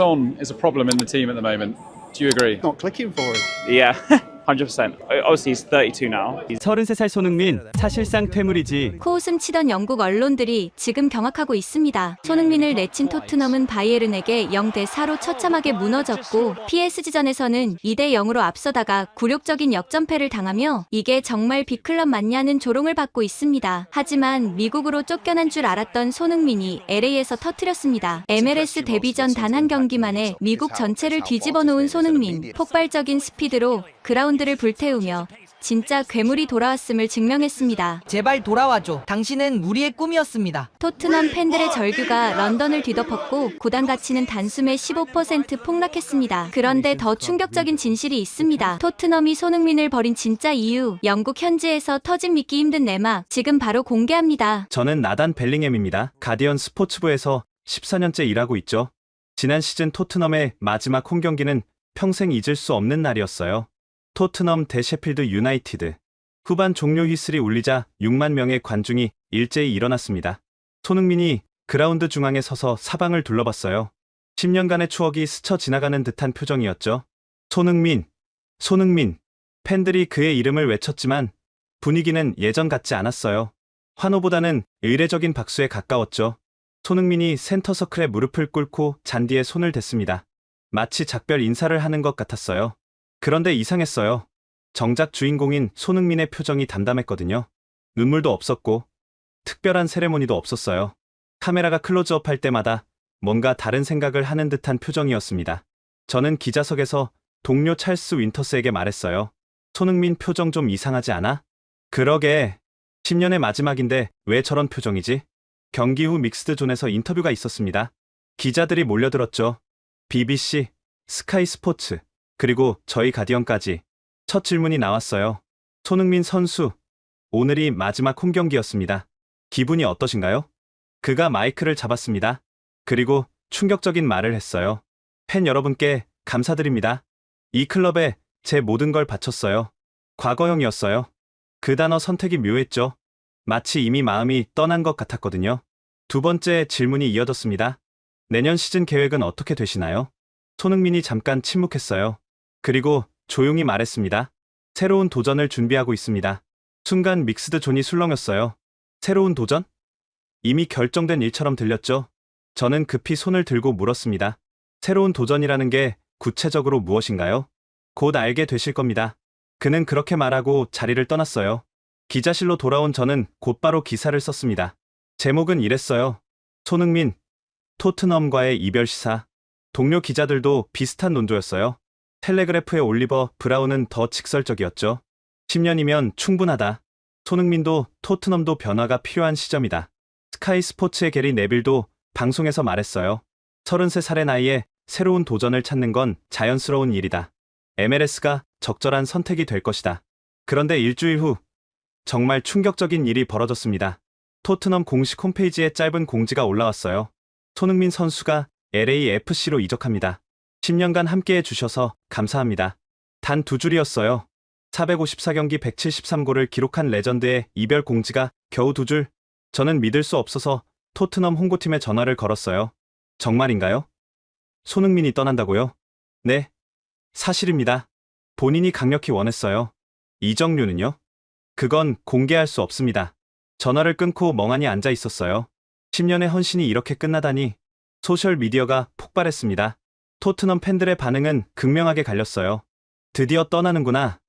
Son is a problem in the team at the moment. Do you agree? Not clicking for him. Yeah, 100%. Obviously, he's 32 now. 33살 손흥민, 사실상 퇴물이지. 코웃음 치던 영국 언론들이 지금 경악하고 있습니다. 손흥민을 내친 토트넘은 바이에른에게 0대4로 처참하게 무너졌고 PSG전에서는 2대0으로 앞서다가 굴욕적인 역전패를 당하며 이게 정말 빅클럽 맞냐는 조롱을 받고 있습니다. 하지만 미국으로 쫓겨난 줄 알았던 손흥민이 LA에서 터뜨렸습니다. MLS 데뷔 전 단 한 경기만에 미국 전체를 뒤집어 놓은 손흥민. 폭발적인 스피드로 그라운드를 불태우며 진짜 괴물이 돌아왔음을 증명했습니다. 제발 돌아와줘. 당신은 우리의 꿈이었습니다. 토트넘 팬들의 절규가 런던을 뒤덮었고 구단 가치는 단숨에 15% 폭락했습니다. 그런데 더 충격적인 진실이 있습니다. 토트넘이 손흥민을 버린 진짜 이유, 영국 현지에서 터진 믿기 힘든 내막 지금 바로 공개합니다. 저는 나단 벨링햄입니다. 가디언 스포츠부에서 14년째 일하고 있죠. 지난 시즌 토트넘의 마지막 홈경기는 평생 잊을 수 없는 날이었어요. 토트넘 대 셰필드 유나이티드. 후반 종료 휘슬이 울리자 6만 명의 관중이 일제히 일어났습니다. 손흥민이 그라운드 중앙에 서서 사방을 둘러봤어요. 10년간의 추억이 스쳐 지나가는 듯한 표정이었죠. 손흥민, 손흥민. 팬들이 그의 이름을 외쳤지만 분위기는 예전 같지 않았어요. 환호보다는 의례적인 박수에 가까웠죠. 손흥민이 센터 서클에 무릎을 꿇고 잔디에 손을 댔습니다. 마치 작별 인사를 하는 것 같았어요. 그런데 이상했어요. 정작 주인공인 손흥민의 표정이 담담했거든요. 눈물도 없었고 특별한 세레모니도 없었어요. 카메라가 클로즈업 할 때마다 뭔가 다른 생각을 하는 듯한 표정이었습니다. 저는 기자석에서 동료 찰스 윈터스에게 말했어요. 손흥민 표정 좀 이상하지 않아? 그러게. 10년의 마지막인데 왜 저런 표정이지? 경기 후 믹스드 존에서 인터뷰가 있었습니다. 기자들이 몰려들었죠. BBC, 스카이 스포츠, 그리고 저희 가디언까지. 첫 질문이 나왔어요. 손흥민 선수, 오늘이 마지막 홈경기였습니다. 기분이 어떠신가요? 그가 마이크를 잡았습니다. 그리고 충격적인 말을 했어요. 팬 여러분께 감사드립니다. 이 클럽에 제 모든 걸 바쳤어요. 과거형이었어요. 그 단어 선택이 묘했죠. 마치 이미 마음이 떠난 것 같았거든요. 두 번째 질문이 이어졌습니다. 내년 시즌 계획은 어떻게 되시나요? 손흥민이 잠깐 침묵했어요. 그리고 조용히 말했습니다. 새로운 도전을 준비하고 있습니다. 순간 믹스드 존이 술렁였어요. 새로운 도전? 이미 결정된 일처럼 들렸죠. 저는 급히 손을 들고 물었습니다. 새로운 도전이라는 게 구체적으로 무엇인가요? 곧 알게 되실 겁니다. 그는 그렇게 말하고 자리를 떠났어요. 기자실로 돌아온 저는 곧바로 기사를 썼습니다. 제목은 이랬어요. 손흥민, 토트넘과의 이별 시사. 동료 기자들도 비슷한 논조였어요. 텔레그래프의 올리버 브라운은 더 직설적이었죠. 10년이면 충분하다. 손흥민도 토트넘도 변화가 필요한 시점이다. 스카이 스포츠의 게리 네빌도 방송에서 말했어요. 33살의 나이에 새로운 도전을 찾는 건 자연스러운 일이다. MLS가 적절한 선택이 될 것이다. 그런데 일주일 후 정말 충격적인 일이 벌어졌습니다. 토트넘 공식 홈페이지에 짧은 공지가 올라왔어요. 손흥민 선수가 LAFC로 이적합니다. 10년간 함께해 주셔서 감사합니다. 단 두 줄이었어요. 454경기 173골을 기록한 레전드의 이별 공지가 겨우 두 줄. 저는 믿을 수 없어서 토트넘 홍보팀에 전화를 걸었어요. 정말인가요? 손흥민이 떠난다고요? 네, 사실입니다. 본인이 강력히 원했어요. 이적료는요? 그건 공개할 수 없습니다. 전화를 끊고 멍하니 앉아 있었어요. 10년의 헌신이 이렇게 끝나다니. 소셜미디어가 폭발했습니다. 토트넘 팬들의 반응은 극명하게 갈렸어요. 드디어 떠나는구나.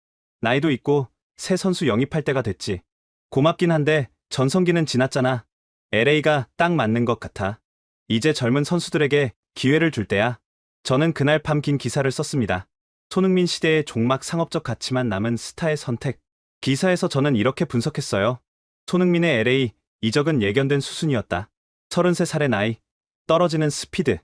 나이도 있고 새 선수 영입할 때가 됐지. 고맙긴 한데 전성기는 지났잖아. LA가 딱 맞는 것 같아. 이제 젊은 선수들에게 기회를 줄 때야. 저는 그날 밤 긴 기사를 썼습니다. 손흥민 시대의 종막 상업적 가치만 남은 스타의 선택. 기사에서 저는 이렇게 분석했어요. 손흥민의 LA 이적은 예견된 수순이었다. 33살의 나이, 떨어지는 스피드,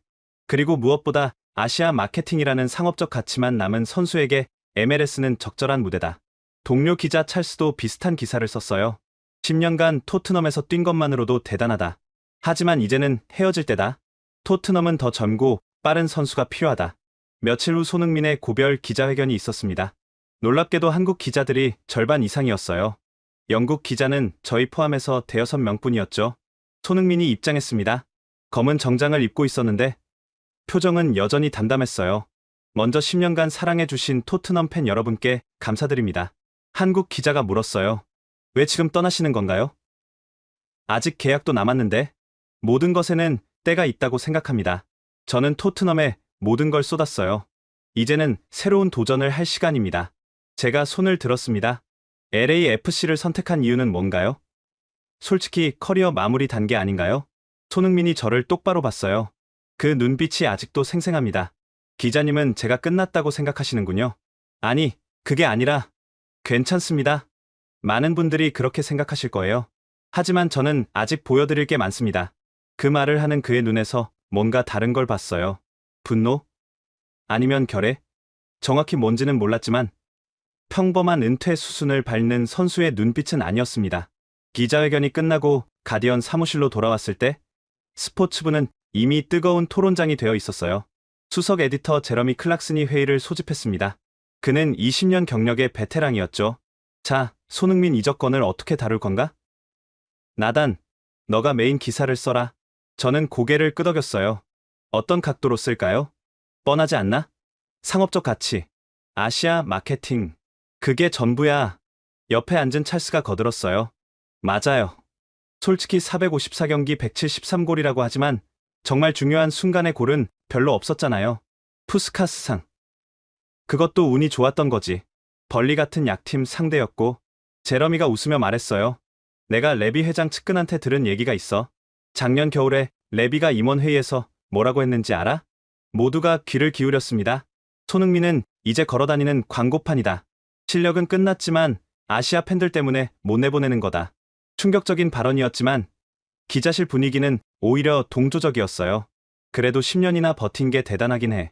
그리고 무엇보다 아시아 마케팅이라는 상업적 가치만 남은 선수에게 MLS는 적절한 무대다. 동료 기자 찰스도 비슷한 기사를 썼어요. 10년간 토트넘에서 뛴 것만으로도 대단하다. 하지만 이제는 헤어질 때다. 토트넘은 더 젊고 빠른 선수가 필요하다. 며칠 후 손흥민의 고별 기자회견이 있었습니다. 놀랍게도 한국 기자들이 절반 이상이었어요. 영국 기자는 저희 포함해서 대여섯 명뿐이었죠. 손흥민이 입장했습니다. 검은 정장을 입고 있었는데 표정은 여전히 담담했어요. 먼저 10년간 사랑해주신 토트넘 팬 여러분께 감사드립니다. 한국 기자가 물었어요. 왜 지금 떠나시는 건가요? 아직 계약도 남았는데 모든 것에는 때가 있다고 생각합니다. 저는 토트넘에 모든 걸 쏟았어요. 이제는 새로운 도전을 할 시간입니다. 제가 손을 들었습니다. LAFC를 선택한 이유는 뭔가요? 솔직히 커리어 마무리 단계 아닌가요? 손흥민이 저를 똑바로 봤어요. 그 눈빛이 아직도 생생합니다. 기자님은 제가 끝났다고 생각하시는군요. 아니, 그게 아니라 괜찮습니다. 많은 분들이 그렇게 생각하실 거예요. 하지만 저는 아직 보여드릴 게 많습니다. 그 말을 하는 그의 눈에서 뭔가 다른 걸 봤어요. 분노? 아니면 결의? 정확히 뭔지는 몰랐지만 평범한 은퇴 수순을 밟는 선수의 눈빛은 아니었습니다. 기자회견이 끝나고 가디언 사무실로 돌아왔을 때 스포츠부는 이미 뜨거운 토론장이 되어 있었어요. 수석 에디터 제러미 클락슨이 회의를 소집했습니다. 그는 20년 경력의 베테랑이었죠. 자, 손흥민 이적 건을 어떻게 다룰 건가? 나단, 너가 메인 기사를 써라. 저는 고개를 끄덕였어요. 어떤 각도로 쓸까요? 뻔하지 않나? 상업적 가치, 아시아 마케팅. 그게 전부야. 옆에 앉은 찰스가 거들었어요. 맞아요. 솔직히 454경기 173골이라고 하지만 정말 중요한 순간의 골은 별로 없었잖아요. 푸스카스상. 그것도 운이 좋았던 거지. 벌리 같은 약팀 상대였고. 제러미가 웃으며 말했어요. 내가 레비 회장 측근한테 들은 얘기가 있어. 작년 겨울에 레비가 임원회의에서 뭐라고 했는지 알아? 모두가 귀를 기울였습니다. 손흥민은 이제 걸어다니는 광고판이다. 실력은 끝났지만 아시아 팬들 때문에 못 내보내는 거다. 충격적인 발언이었지만 기자실 분위기는 오히려 동조적이었어요. 그래도 10년이나 버틴 게 대단하긴 해.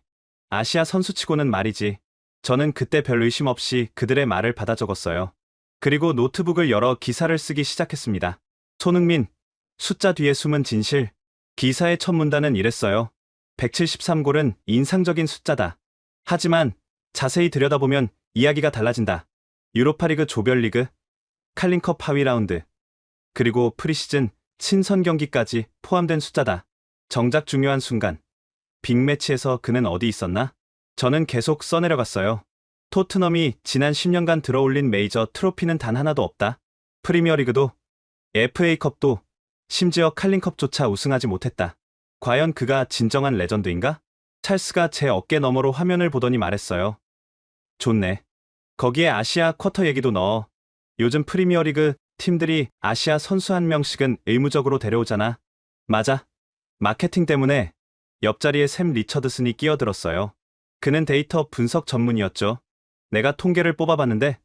아시아 선수치고는 말이지. 저는 그때 별 의심 없이 그들의 말을 받아 적었어요. 그리고 노트북을 열어 기사를 쓰기 시작했습니다. 손흥민, 숫자 뒤에 숨은 진실. 기사의 첫 문단은 이랬어요. 173골은 인상적인 숫자다. 하지만 자세히 들여다보면 이야기가 달라진다. 유로파리그 조별리그, 칼링컵 하위 라운드, 그리고 프리시즌 친선 경기까지 포함된 숫자다. 정작 중요한 순간, 빅매치에서 그는 어디 있었나? 저는 계속 써내려갔어요. 토트넘이 지난 10년간 들어올린 메이저 트로피는 단 하나도 없다. 프리미어리그도, FA컵도, 심지어 칼링컵조차 우승하지 못했다. 과연 그가 진정한 레전드인가? 찰스가 제 어깨 너머로 화면을 보더니 말했어요. 좋네. 거기에 아시아 쿼터 얘기도 넣어. 요즘 프리미어리그 팀들이 아시아 선수 한 명씩은 의무적으로 데려오잖아. 맞아. 마케팅 때문에. 옆자리에 샘 리처드슨이 끼어들었어요. 그는 데이터 분석 전문이었죠. 내가 통계를 뽑아봤는데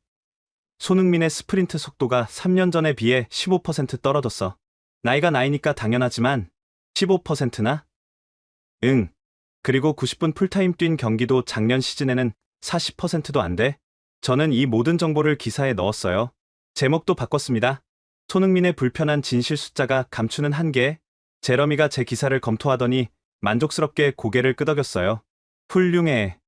손흥민의 스프린트 속도가 3년 전에 비해 15% 떨어졌어. 나이가 나이니까 당연하지만 15%나? 응. 그리고 90분 풀타임 뛴 경기도 작년 시즌에는 40%도 안 돼. 저는 이 모든 정보를 기사에 넣었어요. 제목도 바꿨습니다. 손흥민의 불편한 진실 숫자가 감추는 한계. 제러미가 제 기사를 검토하더니 만족스럽게 고개를 끄덕였어요. 훌륭해.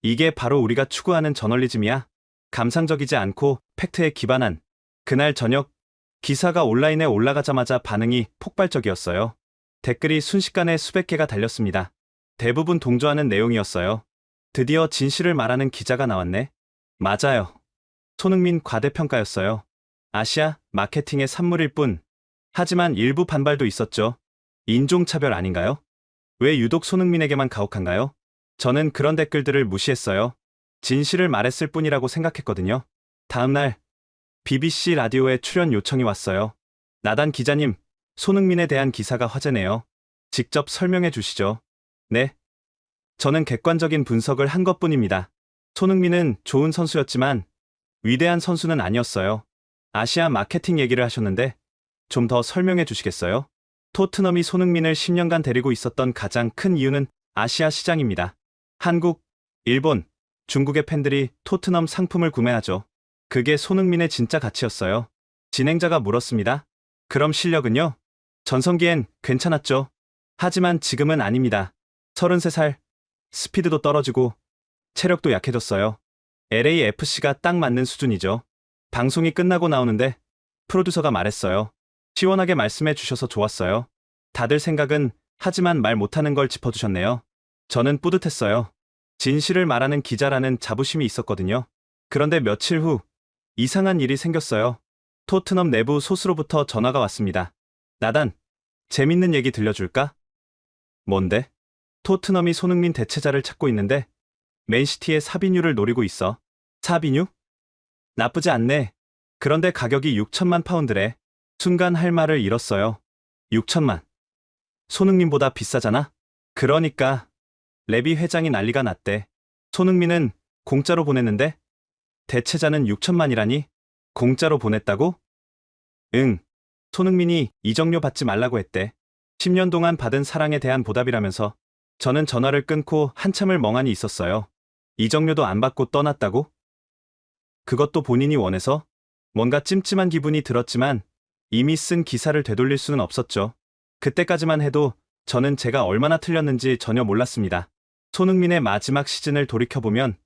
이게 바로 우리가 추구하는 저널리즘이야. 감상적이지 않고 팩트에 기반한. 그날 저녁 기사가 온라인에 올라가자마자 반응이 폭발적이었어요. 댓글이 순식간에 수백 개가 달렸습니다. 대부분 동조하는 내용이었어요. 드디어 진실을 말하는 기자가 나왔네. 맞아요. 손흥민 과대평가였어요. 아시아 마케팅의 산물일 뿐. 하지만 일부 반발도 있었죠. 인종차별 아닌가요? 왜 유독 손흥민에게만 가혹한가요? 저는 그런 댓글들을 무시했어요. 진실을 말했을 뿐이라고 생각했거든요. 다음날 BBC 라디오에 출연 요청이 왔어요. 나단 기자님, 손흥민에 대한 기사가 화제네요. 직접 설명해 주시죠. 네. 저는 객관적인 분석을 한 것뿐입니다. 손흥민은 좋은 선수였지만 위대한 선수는 아니었어요. 아시아 마케팅 얘기를 하셨는데 좀 더 설명해 주시겠어요? 토트넘이 손흥민을 10년간 데리고 있었던 가장 큰 이유는 아시아 시장입니다. 한국, 일본, 중국의 팬들이 토트넘 상품을 구매하죠. 그게 손흥민의 진짜 가치였어요. 진행자가 물었습니다. 그럼 실력은요? 전성기엔 괜찮았죠. 하지만 지금은 아닙니다. 33살, 스피드도 떨어지고 체력도 약해졌어요. LAFC가 딱 맞는 수준이죠. 방송이 끝나고 나오는데 프로듀서가 말했어요. 시원하게 말씀해 주셔서 좋았어요. 다들 생각은 하지만 말 못하는 걸 짚어주셨네요. 저는 뿌듯했어요. 진실을 말하는 기자라는 자부심이 있었거든요. 그런데 며칠 후 이상한 일이 생겼어요. 토트넘 내부 소스로부터 전화가 왔습니다. 나단, 재밌는 얘기 들려줄까? 뭔데? 토트넘이 손흥민 대체자를 찾고 있는데 맨시티의 사비뉴를 노리고 있어. 사비뉴? 나쁘지 않네. 그런데 가격이 6천만 파운드래. 순간 할 말을 잃었어요. 6천만. 손흥민보다 비싸잖아? 그러니까 레비 회장이 난리가 났대. 손흥민은 공짜로 보냈는데 대체자는 6천만이라니? 공짜로 보냈다고? 응. 손흥민이 이적료 받지 말라고 했대. 10년 동안 받은 사랑에 대한 보답이라면서. 저는 전화를 끊고 한참을 멍하니 있었어요. 이적료도 안 받고 떠났다고? 그것도 본인이 원해서? 뭔가 찜찜한 기분이 들었지만 이미 쓴 기사를 되돌릴 수는 없었죠. 그때까지만 해도 저는 제가 얼마나 틀렸는지 전혀 몰랐습니다. 손흥민의 마지막 시즌을 돌이켜보면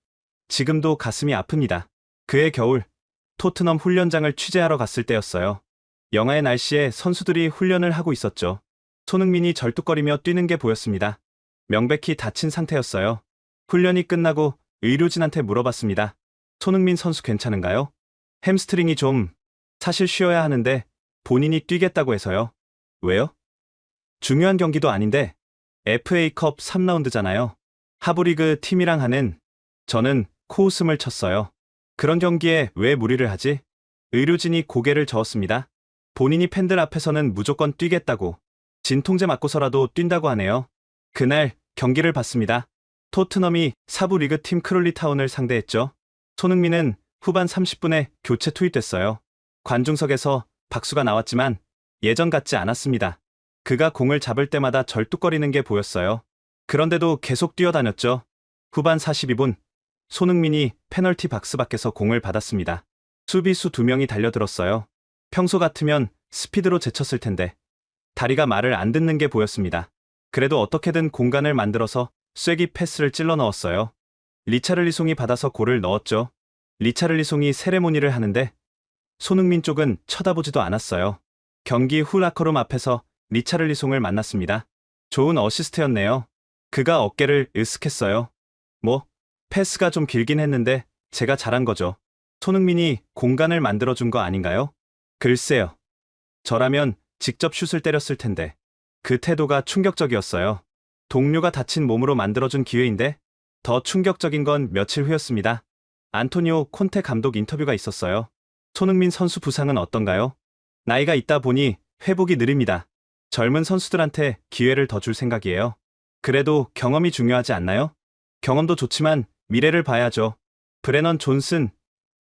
지금도 가슴이 아픕니다. 그해 겨울 토트넘 훈련장을 취재하러 갔을 때였어요. 영하의 날씨에 선수들이 훈련을 하고 있었죠. 손흥민이 절뚝거리며 뛰는 게 보였습니다. 명백히 다친 상태였어요. 훈련이 끝나고 의료진한테 물어봤습니다. 손흥민 선수 괜찮은가요? 햄스트링이 사실 쉬어야 하는데 본인이 뛰겠다고 해서요. 왜요? 중요한 경기도 아닌데 FA컵 3라운드잖아요. 하브리그 팀이랑 하는. 저는 코웃음을 쳤어요. 그런 경기에 왜 무리를 하지? 의료진이 고개를 저었습니다. 본인이 팬들 앞에서는 무조건 뛰겠다고. 진통제 맞고서라도 뛴다고 하네요. 그날 경기를 봤습니다. 토트넘이 사부 리그 팀 크롤리타운을 상대했죠. 손흥민은 후반 30분에 교체 투입됐어요. 관중석에서 박수가 나왔지만 예전 같지 않았습니다. 그가 공을 잡을 때마다 절뚝거리는 게 보였어요. 그런데도 계속 뛰어다녔죠. 후반 42분, 손흥민이 페널티 박스 밖에서 공을 받았습니다. 수비수 2명이 달려들었어요. 평소 같으면 스피드로 제쳤을 텐데 다리가 말을 안 듣는 게 보였습니다. 그래도 어떻게든 공간을 만들어서 쐐기 패스를 찔러 넣었어요. 리차를리송이 받아서 골을 넣었죠. 리차를리송이 세레모니를 하는데 손흥민 쪽은 쳐다보지도 않았어요. 경기 후 라커룸 앞에서 리차를리송을 만났습니다. 좋은 어시스트였네요. 그가 어깨를 으쓱했어요. 패스가 좀 길긴 했는데 제가 잘한 거죠. 손흥민이 공간을 만들어준 거 아닌가요? 글쎄요. 저라면 직접 슛을 때렸을 텐데. 그 태도가 충격적이었어요. 동료가 다친 몸으로 만들어준 기회인데 더 충격적인 건 며칠 후였습니다. 안토니오 콘테 감독 인터뷰가 있었어요. 손흥민 선수 부상은 어떤가요? 나이가 있다 보니 회복이 느립니다. 젊은 선수들한테 기회를 더 줄 생각이에요. 그래도 경험이 중요하지 않나요? 경험도 좋지만 미래를 봐야죠. 브레넌 존슨,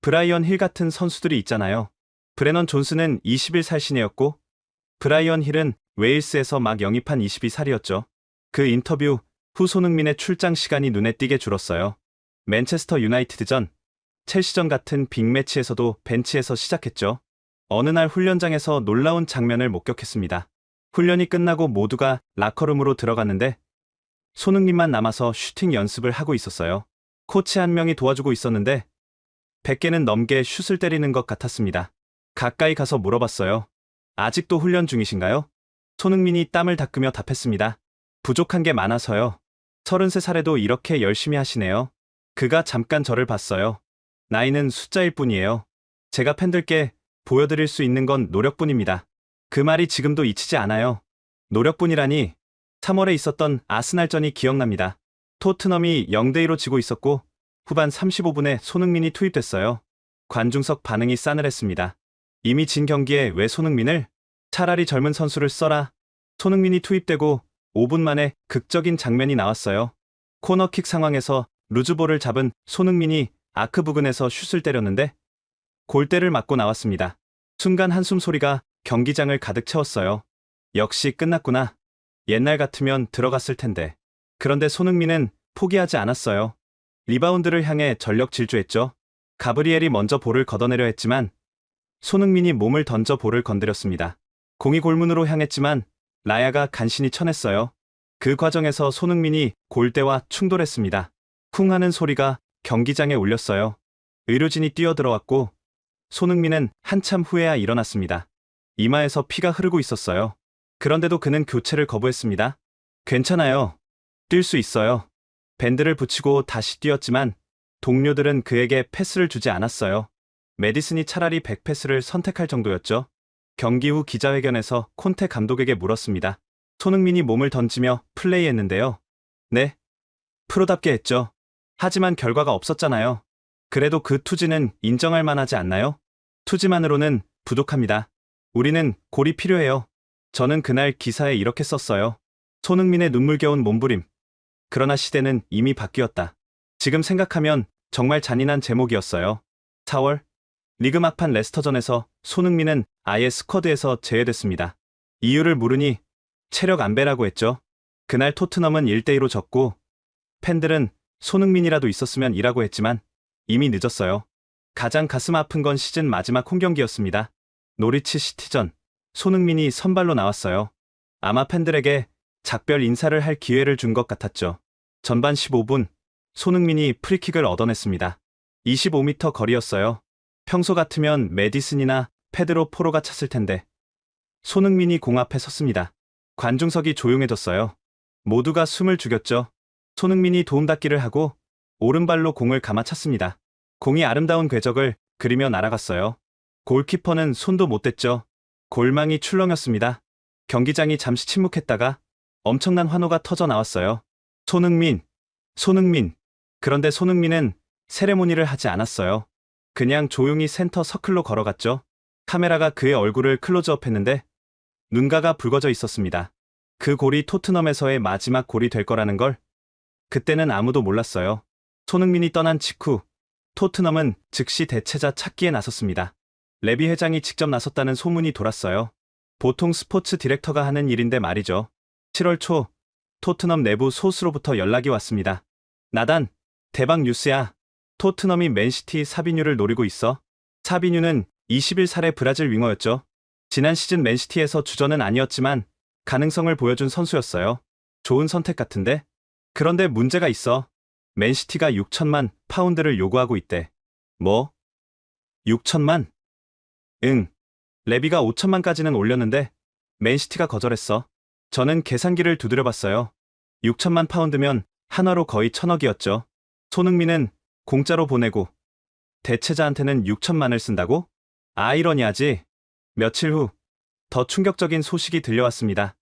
브라이언 힐 같은 선수들이 있잖아요. 브레넌 존슨은 21살 시내였고 브라이언 힐은 웨일스에서 막 영입한 22살이었죠. 그 인터뷰 후 손흥민의 출장 시간이 눈에 띄게 줄었어요. 맨체스터 유나이티드전, 첼시전 같은 빅매치에서도 벤치에서 시작했죠. 어느 날 훈련장에서 놀라운 장면을 목격했습니다. 훈련이 끝나고 모두가 라커룸으로 들어갔는데 손흥민만 남아서 슈팅 연습을 하고 있었어요. 코치 한 명이 도와주고 있었는데 100개는 넘게 슛을 때리는 것 같았습니다. 가까이 가서 물어봤어요. 아직도 훈련 중이신가요? 손흥민이 땀을 닦으며 답했습니다. 부족한 게 많아서요. 33살에도 이렇게 열심히 하시네요. 그가 잠깐 저를 봤어요. 나이는 숫자일 뿐이에요. 제가 팬들께 보여드릴 수 있는 건 노력뿐입니다. 그 말이 지금도 잊히지 않아요. 노력뿐이라니. 3월에 있었던 아스날전이 기억납니다. 토트넘이 0대2로 지고 있었고 후반 35분에 손흥민이 투입됐어요. 관중석 반응이 싸늘했습니다. 이미 진 경기에 왜 손흥민을? 차라리 젊은 선수를 써라. 손흥민이 투입되고 5분 만에 극적인 장면이 나왔어요. 코너킥 상황에서 루즈볼을 잡은 손흥민이 아크 부근에서 슛을 때렸는데 골대를 맞고 나왔습니다. 순간 한숨 소리가 경기장을 가득 채웠어요. 역시 끝났구나. 옛날 같으면 들어갔을 텐데. 그런데 손흥민은 포기하지 않았어요. 리바운드를 향해 전력 질주했죠. 가브리엘이 먼저 볼을 걷어내려 했지만 손흥민이 몸을 던져 볼을 건드렸습니다. 공이 골문으로 향했지만 라야가 간신히 쳐냈어요. 그 과정에서 손흥민이 골대와 충돌했습니다. 쿵 하는 소리가 경기장에 울렸어요. 의료진이 뛰어들어왔고 손흥민은 한참 후에야 일어났습니다. 이마에서 피가 흐르고 있었어요. 그런데도 그는 교체를 거부했습니다. 괜찮아요. 뛸 수 있어요. 밴드를 붙이고 다시 뛰었지만 동료들은 그에게 패스를 주지 않았어요. 메디슨이 차라리 백패스를 선택할 정도였죠. 경기 후 기자회견에서 콘테 감독에게 물었습니다. 손흥민이 몸을 던지며 플레이했는데요. 네. 프로답게 했죠. 하지만 결과가 없었잖아요. 그래도 그 투지는 인정할 만하지 않나요? 투지만으로는 부족합니다. 우리는 골이 필요해요. 저는 그날 기사에 이렇게 썼어요. 손흥민의 눈물겨운 몸부림. 그러나 시대는 이미 바뀌었다. 지금 생각하면 정말 잔인한 제목이었어요. 4월 리그 막판 레스터전에서 손흥민은 아예 스쿼드에서 제외됐습니다. 이유를 물으니 체력 안배라고 했죠. 그날 토트넘은 1대2로 졌고 팬들은 손흥민이라도 있었으면 이라고 했지만 이미 늦었어요. 가장 가슴 아픈 건 시즌 마지막 홈경기였습니다. 노리치 시티전. 손흥민이 선발로 나왔어요. 아마 팬들에게 작별 인사를 할 기회를 준 것 같았죠. 전반 15분 손흥민이 프리킥을 얻어냈습니다. 25m 거리였어요. 평소 같으면 메디슨이나 페드로 포로가 찼을 텐데 손흥민이 공 앞에 섰습니다. 관중석이 조용해졌어요. 모두가 숨을 죽였죠. 손흥민이 도움닫기를 하고 오른발로 공을 감아찼습니다. 공이 아름다운 궤적을 그리며 날아갔어요. 골키퍼는 손도 못 댔죠. 골망이 출렁였습니다. 경기장이 잠시 침묵했다가 엄청난 환호가 터져 나왔어요. 손흥민. 그런데 손흥민은 세레모니를 하지 않았어요. 그냥 조용히 센터 서클로 걸어갔죠. 카메라가 그의 얼굴을 클로즈업했는데 눈가가 붉어져 있었습니다. 그 골이 토트넘에서의 마지막 골이 될 거라는 걸 그때는 아무도 몰랐어요. 손흥민이 떠난 직후 토트넘은 즉시 대체자 찾기에 나섰습니다. 레비 회장이 직접 나섰다는 소문이 돌았어요. 보통 스포츠 디렉터가 하는 일인데 말이죠. 7월 초 토트넘 내부 소스로부터 연락이 왔습니다. 나단, 대박 뉴스야. 토트넘이 맨시티 사비뉴를 노리고 있어. 사비뉴는 21살의 브라질 윙어였죠. 지난 시즌 맨시티에서 주전은 아니었지만 가능성을 보여준 선수였어요. 좋은 선택 같은데? 그런데 문제가 있어. 맨시티가 6천만 파운드를 요구하고 있대. 뭐? 6천만? 응. 레비가 5천만까지는 올렸는데 맨시티가 거절했어. 저는 계산기를 두드려봤어요. 6천만 파운드면 한화로 거의 1,000억이었죠. 손흥민은 공짜로 보내고 대체자한테는 6천만을 쓴다고? 아이러니하지. 며칠 후 더 충격적인 소식이 들려왔습니다.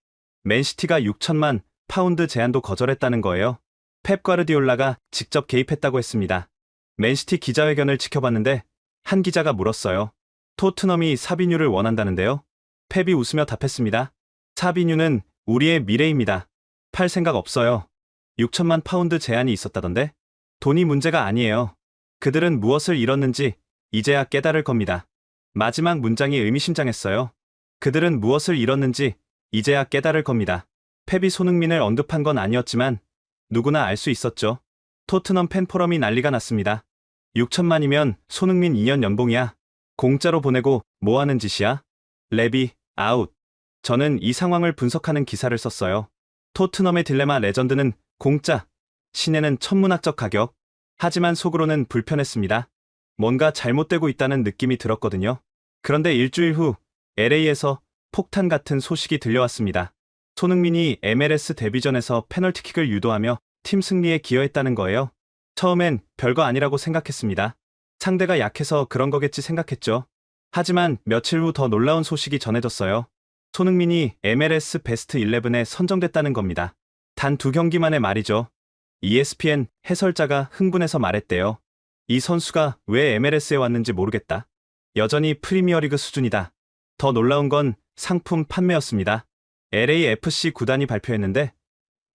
맨시티가 6천만 파운드 제안도 거절했다는 거예요. 펩 과르디올라가 직접 개입했다고 했습니다. 맨시티 기자회견을 지켜봤는데 한 기자가 물었어요. 토트넘이 사비뉴를 원한다는데요. 펩이 웃으며 답했습니다. 사비뉴는 우리의 미래입니다. 팔 생각 없어요. 6천만 파운드 제안이 있었다던데? 돈이 문제가 아니에요. 그들은 무엇을 잃었는지 이제야 깨달을 겁니다. 마지막 문장이 의미심장했어요. 그들은 무엇을 잃었는지 이제야 깨달을 겁니다. 펩이 손흥민을 언급한 건 아니었지만 누구나 알 수 있었죠. 토트넘 팬 포럼이 난리가 났습니다. 6천만이면 손흥민 2년 연봉이야. 공짜로 보내고 뭐하는 짓이야? 레비, 아웃. 저는 이 상황을 분석하는 기사를 썼어요. 토트넘의 딜레마 레전드는 공짜, 신예는 천문학적 가격. 하지만 속으로는 불편했습니다. 뭔가 잘못되고 있다는 느낌이 들었거든요. 그런데 일주일 후 LA에서 폭탄 같은 소식이 들려왔습니다. 손흥민이 MLS 데뷔전에서 페널티킥을 유도하며 팀 승리에 기여했다는 거예요. 처음엔 별거 아니라고 생각했습니다. 상대가 약해서 그런 거겠지 생각했죠. 하지만 며칠 후 더 놀라운 소식이 전해졌어요. 손흥민이 MLS 베스트 11에 선정됐다는 겁니다. 단 2경기 만에 말이죠. ESPN 해설자가 흥분해서 말했대요. 이 선수가 왜 MLS에 왔는지 모르겠다. 여전히 프리미어리그 수준이다. 더 놀라운 건 상품 판매였습니다. LAFC 구단이 발표했는데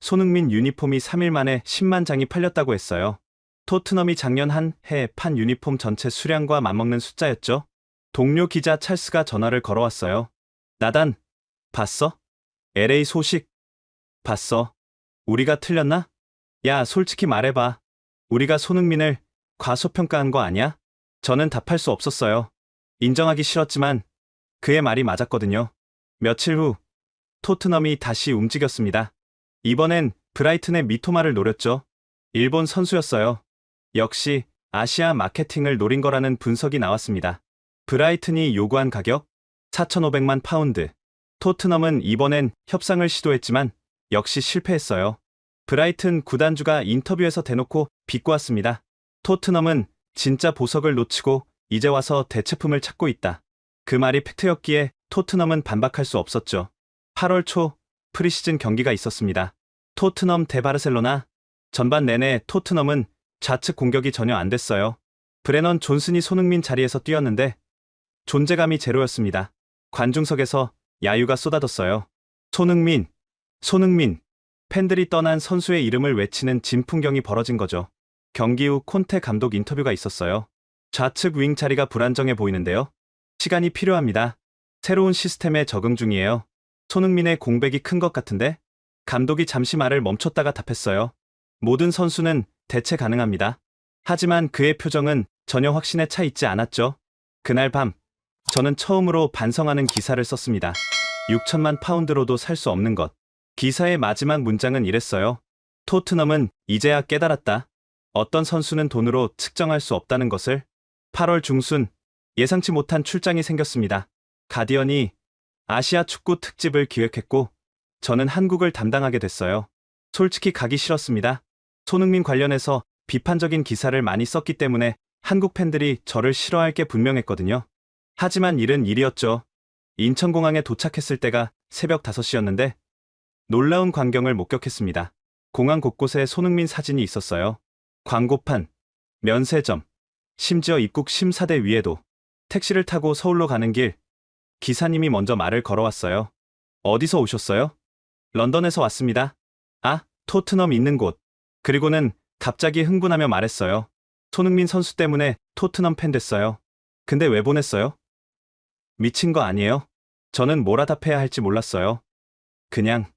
손흥민 유니폼이 3일 만에 10만 장이 팔렸다고 했어요. 토트넘이 작년 한 해 판 유니폼 전체 수량과 맞먹는 숫자였죠. 동료 기자 찰스가 전화를 걸어왔어요. 나단, 봤어? LA 소식 봤어? 우리가 틀렸나? 야, 솔직히 말해봐. 우리가 손흥민을 과소평가한 거 아니야? 저는 답할 수 없었어요. 인정하기 싫었지만 그의 말이 맞았거든요. 며칠 후 토트넘이 다시 움직였습니다. 이번엔 브라이튼의 미토마를 노렸죠. 일본 선수였어요. 역시 아시아 마케팅을 노린 거라는 분석이 나왔습니다. 브라이튼이 요구한 가격 4,500만 파운드. 토트넘은 이번엔 협상을 시도했지만 역시 실패했어요. 브라이튼 구단주가 인터뷰에서 대놓고 비꼬았습니다. 토트넘은 진짜 보석을 놓치고 이제 와서 대체품을 찾고 있다. 그 말이 팩트였기에 토트넘은 반박할 수 없었죠. 8월 초 프리시즌 경기가 있었습니다. 토트넘 대 바르셀로나. 전반 내내 토트넘은 좌측 공격이 전혀 안 됐어요. 브레넌 존슨이 손흥민 자리에서 뛰었는데 존재감이 제로였습니다. 관중석에서 야유가 쏟아졌어요. 손흥민, 손흥민. 팬들이 떠난 선수의 이름을 외치는 진풍경이 벌어진 거죠. 경기 후 콘테 감독 인터뷰가 있었어요. 좌측 윙 자리가 불안정해 보이는데요. 시간이 필요합니다. 새로운 시스템에 적응 중이에요. 손흥민의 공백이 큰 것 같은데? 감독이 잠시 말을 멈췄다가 답했어요. 모든 선수는 대체 가능합니다. 하지만 그의 표정은 전혀 확신에 차 있지 않았죠. 그날 밤, 저는 처음으로 반성하는 기사를 썼습니다. 6천만 파운드로도 살 수 없는 것. 기사의 마지막 문장은 이랬어요. 토트넘은 이제야 깨달았다. 어떤 선수는 돈으로 측정할 수 없다는 것을. 8월 중순, 예상치 못한 출장이 생겼습니다. 가디언이 아시아 축구 특집을 기획했고 저는 한국을 담당하게 됐어요. 솔직히 가기 싫었습니다. 손흥민 관련해서 비판적인 기사를 많이 썼기 때문에 한국 팬들이 저를 싫어할 게 분명했거든요. 하지만 일은 일이었죠. 인천공항에 도착했을 때가 새벽 5시였는데 놀라운 광경을 목격했습니다. 공항 곳곳에 손흥민 사진이 있었어요. 광고판, 면세점, 심지어 입국 심사대 위에도. 택시를 타고 서울로 가는 길, 기사님이 먼저 말을 걸어왔어요. 어디서 오셨어요? 런던에서 왔습니다. 아, 토트넘 있는 곳. 그리고는 갑자기 흥분하며 말했어요. 손흥민 선수 때문에 토트넘 팬 됐어요. 근데 왜 보냈어요? 미친 거 아니에요? 저는 뭐라 답해야 할지 몰랐어요. 그냥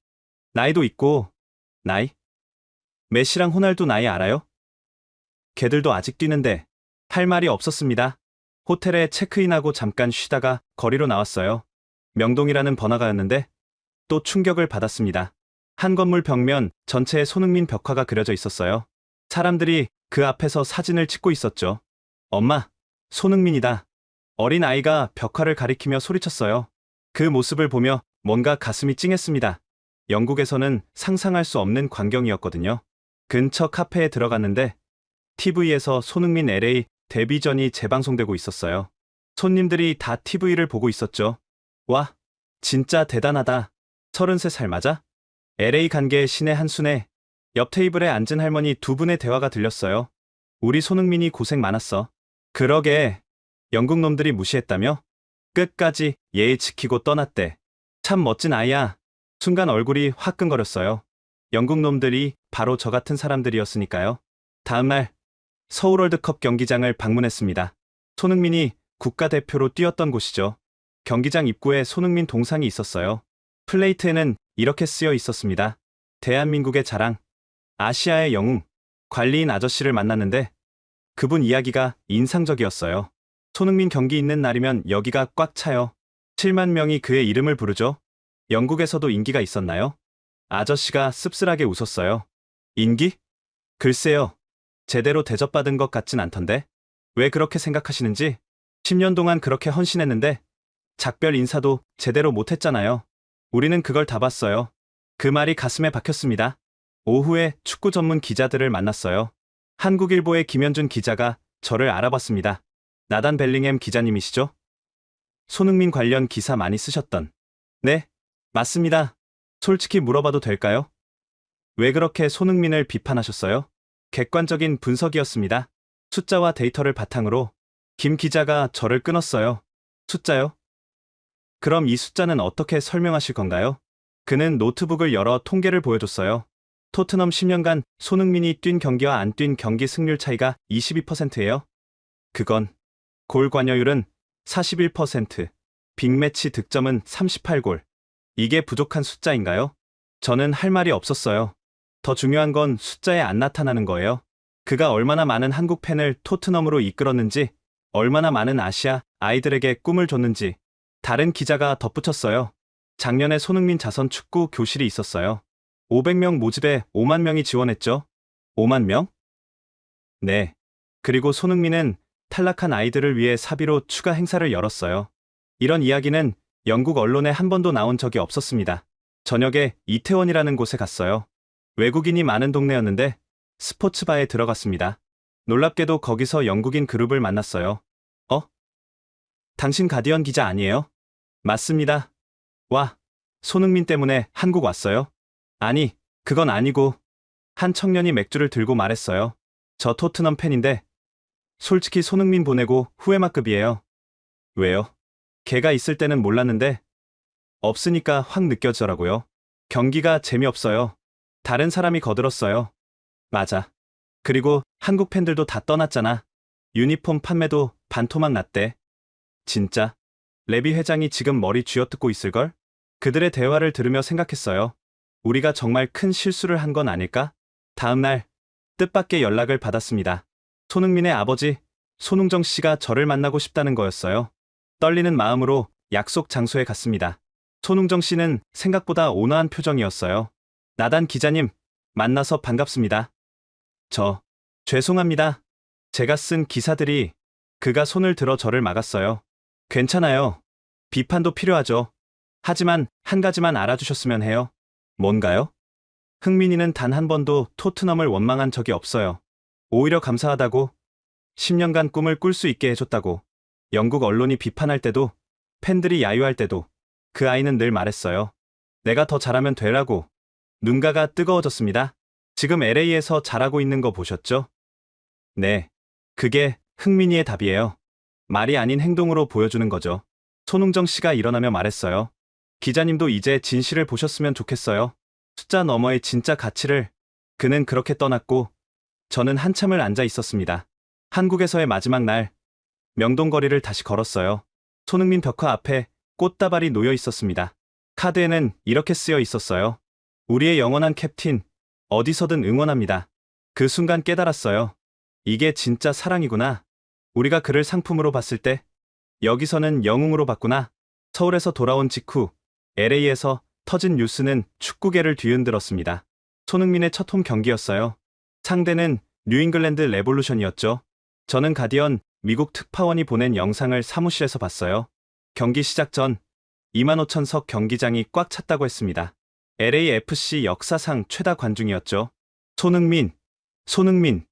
나이도 있고. 나이? 메시랑 호날두 나이 알아요? 걔들도 아직 뛰는데. 할 말이 없었습니다. 호텔에 체크인하고 잠깐 쉬다가 거리로 나왔어요. 명동이라는 번화가였는데 또 충격을 받았습니다. 한 건물 벽면 전체에 손흥민 벽화가 그려져 있었어요. 사람들이 그 앞에서 사진을 찍고 있었죠. 엄마, 손흥민이다. 어린 아이가 벽화를 가리키며 소리쳤어요. 그 모습을 보며 뭔가 가슴이 찡했습니다. 영국에서는 상상할 수 없는 광경이었거든요. 근처 카페에 들어갔는데 TV에서 손흥민 LA 데뷔전이 재방송되고 있었어요. 손님들이 다 TV를 보고 있었죠. 와, 진짜 대단하다. 33살 맞아? LA 간계의 신의 한수네. 옆 테이블에 앉은 할머니 두 분의 대화가 들렸어요. 우리 손흥민이 고생 많았어. 그러게. 영국 놈들이 무시했다며? 끝까지 예의 지키고 떠났대. 참 멋진 아이야. 순간 얼굴이 화끈거렸어요. 영국 놈들이 바로 저 같은 사람들이었으니까요. 다음날 서울 월드컵 경기장을 방문했습니다. 손흥민이 국가대표로 뛰었던 곳이죠. 경기장 입구에 손흥민 동상이 있었어요. 플레이트에는 이렇게 쓰여 있었습니다. 대한민국의 자랑, 아시아의 영웅. 관리인 아저씨를 만났는데 그분 이야기가 인상적이었어요. 손흥민 경기 있는 날이면 여기가 꽉 차요. 7만 명이 그의 이름을 부르죠. 영국에서도 인기가 있었나요? 아저씨가 씁쓸하게 웃었어요. 인기? 글쎄요. 제대로 대접받은 것 같진 않던데. 왜 그렇게 생각하시는지? 10년 동안 그렇게 헌신했는데 작별 인사도 제대로 못했잖아요. 우리는 그걸 다 봤어요. 그 말이 가슴에 박혔습니다. 오후에 축구 전문 기자들을 만났어요. 한국일보의 김현준 기자가 저를 알아봤습니다. 나단 벨링햄 기자님이시죠? 손흥민 관련 기사 많이 쓰셨던. 네, 맞습니다. 솔직히 물어봐도 될까요? 왜 그렇게 손흥민을 비판하셨어요? 객관적인 분석이었습니다. 숫자와 데이터를 바탕으로. 김 기자가 저를 끊었어요. 숫자요? 그럼 이 숫자는 어떻게 설명하실 건가요? 그는 노트북을 열어 통계를 보여줬어요. 토트넘 10년간 손흥민이 뛴 경기와 안 뛴 경기 승률 차이가 22%예요. 그건 골 관여율은 41%, 빅매치 득점은 38골. 이게 부족한 숫자인가요? 저는 할 말이 없었어요. 더 중요한 건 숫자에 안 나타나는 거예요. 그가 얼마나 많은 한국 팬을 토트넘으로 이끌었는지, 얼마나 많은 아시아 아이들에게 꿈을 줬는지. 다른 기자가 덧붙였어요. 작년에 손흥민 자선 축구 교실이 있었어요. 500명 모집에 5만 명이 지원했죠. 5만 명? 네. 그리고 손흥민은 탈락한 아이들을 위해 사비로 추가 행사를 열었어요. 이런 이야기는 영국 언론에 한 번도 나온 적이 없었습니다. 저녁에 이태원이라는 곳에 갔어요. 외국인이 많은 동네였는데 스포츠바에 들어갔습니다. 놀랍게도 거기서 영국인 그룹을 만났어요. 어? 당신 가디언 기자 아니에요? 맞습니다. 와, 손흥민 때문에 한국 왔어요? 아니, 그건 아니고. 한 청년이 맥주를 들고 말했어요. 저 토트넘 팬인데 솔직히 손흥민 보내고 후회마급이에요. 왜요? 걔가 있을 때는 몰랐는데 없으니까 확 느껴지더라고요. 경기가 재미없어요. 다른 사람이 거들었어요. 맞아. 그리고 한국 팬들도 다 떠났잖아. 유니폼 판매도 반토막 났대. 진짜? 레비 회장이 지금 머리 쥐어뜯고 있을걸? 그들의 대화를 들으며 생각했어요. 우리가 정말 큰 실수를 한 건 아닐까? 다음 날 뜻밖의 연락을 받았습니다. 손흥민의 아버지 손흥정 씨가 저를 만나고 싶다는 거였어요. 떨리는 마음으로 약속 장소에 갔습니다. 손흥정 씨는 생각보다 온화한 표정이었어요. 나단 기자님, 만나서 반갑습니다. 죄송합니다. 제가 쓴 기사들이 그가 손을 들어 저를 막았어요. 괜찮아요. 비판도 필요하죠. 하지만 한 가지만 알아주셨으면 해요. 뭔가요? 흥민이는 단 한 번도 토트넘을 원망한 적이 없어요. 오히려 감사하다고, 10년간 꿈을 꿀 수 있게 해줬다고, 영국 언론이 비판할 때도, 팬들이 야유할 때도 그 아이는 늘 말했어요. 내가 더 잘하면 되라고. 눈가가 뜨거워졌습니다. 지금 LA에서 잘하고 있는 거 보셨죠? 네. 그게 흥민이의 답이에요. 말이 아닌 행동으로 보여주는 거죠. 손흥정 씨가 일어나며 말했어요. 기자님도 이제 진실을 보셨으면 좋겠어요. 숫자 너머의 진짜 가치를. 그는 그렇게 떠났고 저는 한참을 앉아 있었습니다. 한국에서의 마지막 날, 명동거리를 다시 걸었어요. 손흥민 벽화 앞에 꽃다발이 놓여 있었습니다. 카드에는 이렇게 쓰여 있었어요. 우리의 영원한 캡틴, 어디서든 응원합니다. 그 순간 깨달았어요. 이게 진짜 사랑이구나. 우리가 그를 상품으로 봤을 때 여기서는 영웅으로 봤구나. 서울에서 돌아온 직후 LA에서 터진 뉴스는 축구계를 뒤흔들었습니다. 손흥민의 첫 홈 경기였어요. 상대는 뉴잉글랜드 레볼루션이었죠. 저는 가디언 미국 특파원이 보낸 영상을 사무실에서 봤어요. 경기 시작 전 25,000석 경기장이 꽉 찼다고 했습니다. LAFC 역사상 최다 관중이었죠. 손흥민.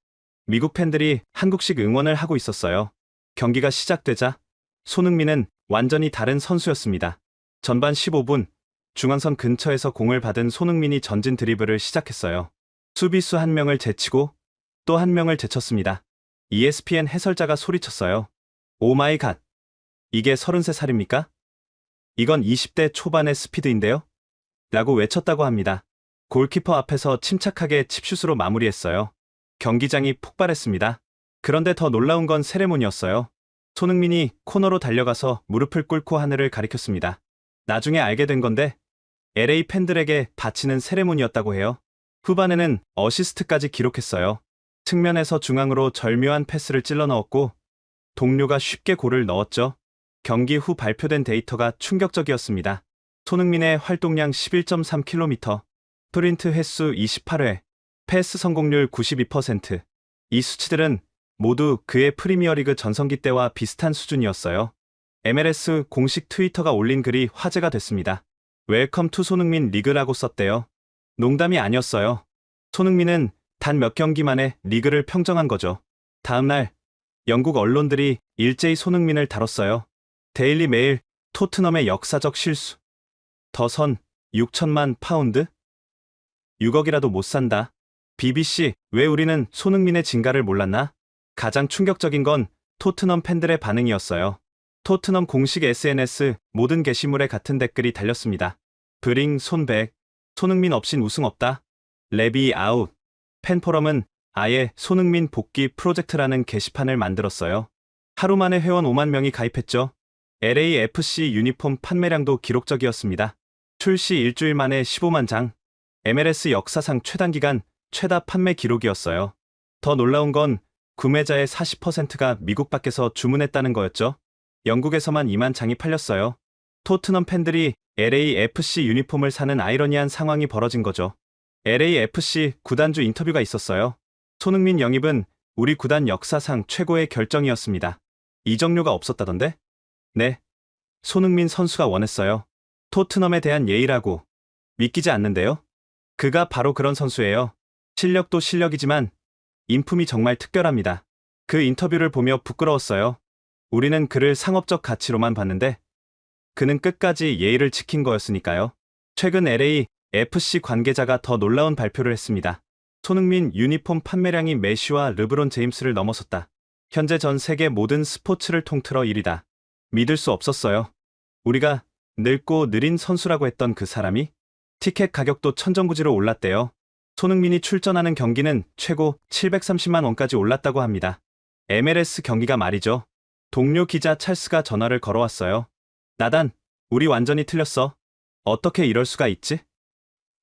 미국 팬들이 한국식 응원을 하고 있었어요. 경기가 시작되자 손흥민은 완전히 다른 선수였습니다. 전반 15분, 중앙선 근처에서 공을 받은 손흥민이 전진 드리블을 시작했어요. 수비수 한 명을 제치고 또 한 명을 제쳤습니다. ESPN 해설자가 소리쳤어요. 오 마이 갓. 이게 33살입니까? 이건 20대 초반의 스피드인데요? 라고 외쳤다고 합니다. 골키퍼 앞에서 침착하게 칩슛으로 마무리했어요. 경기장이 폭발했습니다. 그런데 더 놀라운 건 세레모니였어요. 손흥민이 코너로 달려가서 무릎을 꿇고 하늘을 가리켰습니다. 나중에 알게 된 건데 LA 팬들에게 바치는 세레모니였다고 해요. 후반에는 어시스트까지 기록했어요. 측면에서 중앙으로 절묘한 패스를 찔러 넣었고 동료가 쉽게 골을 넣었죠. 경기 후 발표된 데이터가 충격적이었습니다. 손흥민의 활동량 11.3km, 프린트 횟수 28회, 패스 성공률 92%. 이 수치들은 모두 그의 프리미어리그 전성기 때와 비슷한 수준이었어요. MLS 공식 트위터가 올린 글이 화제가 됐습니다. 웰컴 투 손흥민 리그라고 썼대요. 농담이 아니었어요. 손흥민은 단 몇 경기 만에 리그를 평정한 거죠. 다음 날 영국 언론들이 일제히 손흥민을 다뤘어요. 데일리 메일, 토트넘의 역사적 실수. 더선 6천만 파운드? 6억이라도 못 산다. BBC, 왜 우리는 손흥민의 진가를 몰랐나? 가장 충격적인 건 토트넘 팬들의 반응이었어요. 토트넘 공식 SNS 모든 게시물에 같은 댓글이 달렸습니다. 브링 손백, 손흥민 없인 우승 없다. 레비 아웃. 팬포럼은 아예 손흥민 복귀 프로젝트라는 게시판을 만들었어요. 하루 만에 회원 5만 명이 가입했죠. LAFC 유니폼 판매량도 기록적이었습니다. 출시 일주일 만에 15만 장. MLS 역사상 최단기간 최다 판매 기록이었어요. 더 놀라운 건 구매자의 40%가 미국 밖에서 주문했다는 거였죠. 영국에서만 2만 장이 팔렸어요. 토트넘 팬들이 LAFC 유니폼을 사는 아이러니한 상황이 벌어진 거죠. LAFC 구단주 인터뷰가 있었어요. 손흥민 영입은 우리 구단 역사상 최고의 결정이었습니다. 이적료가 없었다던데? 네. 손흥민 선수가 원했어요. 토트넘에 대한 예의라고. 믿기지 않는데요? 그가 바로 그런 선수예요. 실력도 실력이지만 인품이 정말 특별합니다. 그 인터뷰를 보며 부끄러웠어요. 우리는 그를 상업적 가치로만 봤는데 그는 끝까지 예의를 지킨 거였으니까요. 최근 LAFC 관계자가 더 놀라운 발표를 했습니다. 손흥민 유니폼 판매량이 메시와 르브론 제임스를 넘어섰다. 현재 전 세계 모든 스포츠를 통틀어 1위다. 믿을 수 없었어요. 우리가 늙고 느린 선수라고 했던 그 사람이 티켓 가격도 천정부지로 올랐대요. 손흥민이 출전하는 경기는 최고 730만 원까지 올랐다고 합니다. MLS 경기가 말이죠. 동료 기자 찰스가 전화를 걸어왔어요. 나단, 우리 완전히 틀렸어. 어떻게 이럴 수가 있지?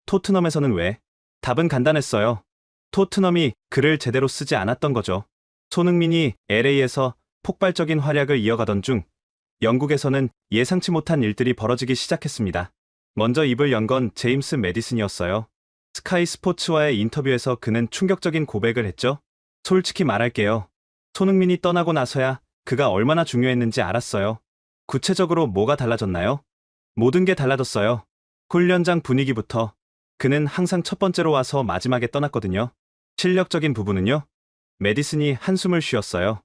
토트넘에서는 왜? 답은 간단했어요. 토트넘이 그를 제대로 쓰지 않았던 거죠. 손흥민이 LA에서 폭발적인 활약을 이어가던 중 영국에서는 예상치 못한 일들이 벌어지기 시작했습니다. 먼저 입을 연 건 제임스 매디슨이었어요. 스카이 스포츠와의 인터뷰에서 그는 충격적인 고백을 했죠. 솔직히 말할게요. 손흥민이 떠나고 나서야 그가 얼마나 중요했는지 알았어요. 구체적으로 뭐가 달라졌나요? 모든 게 달라졌어요. 훈련장 분위기부터. 그는 항상 첫 번째로 와서 마지막에 떠났거든요. 실력적인 부분은요? 매디슨이 한숨을 쉬었어요.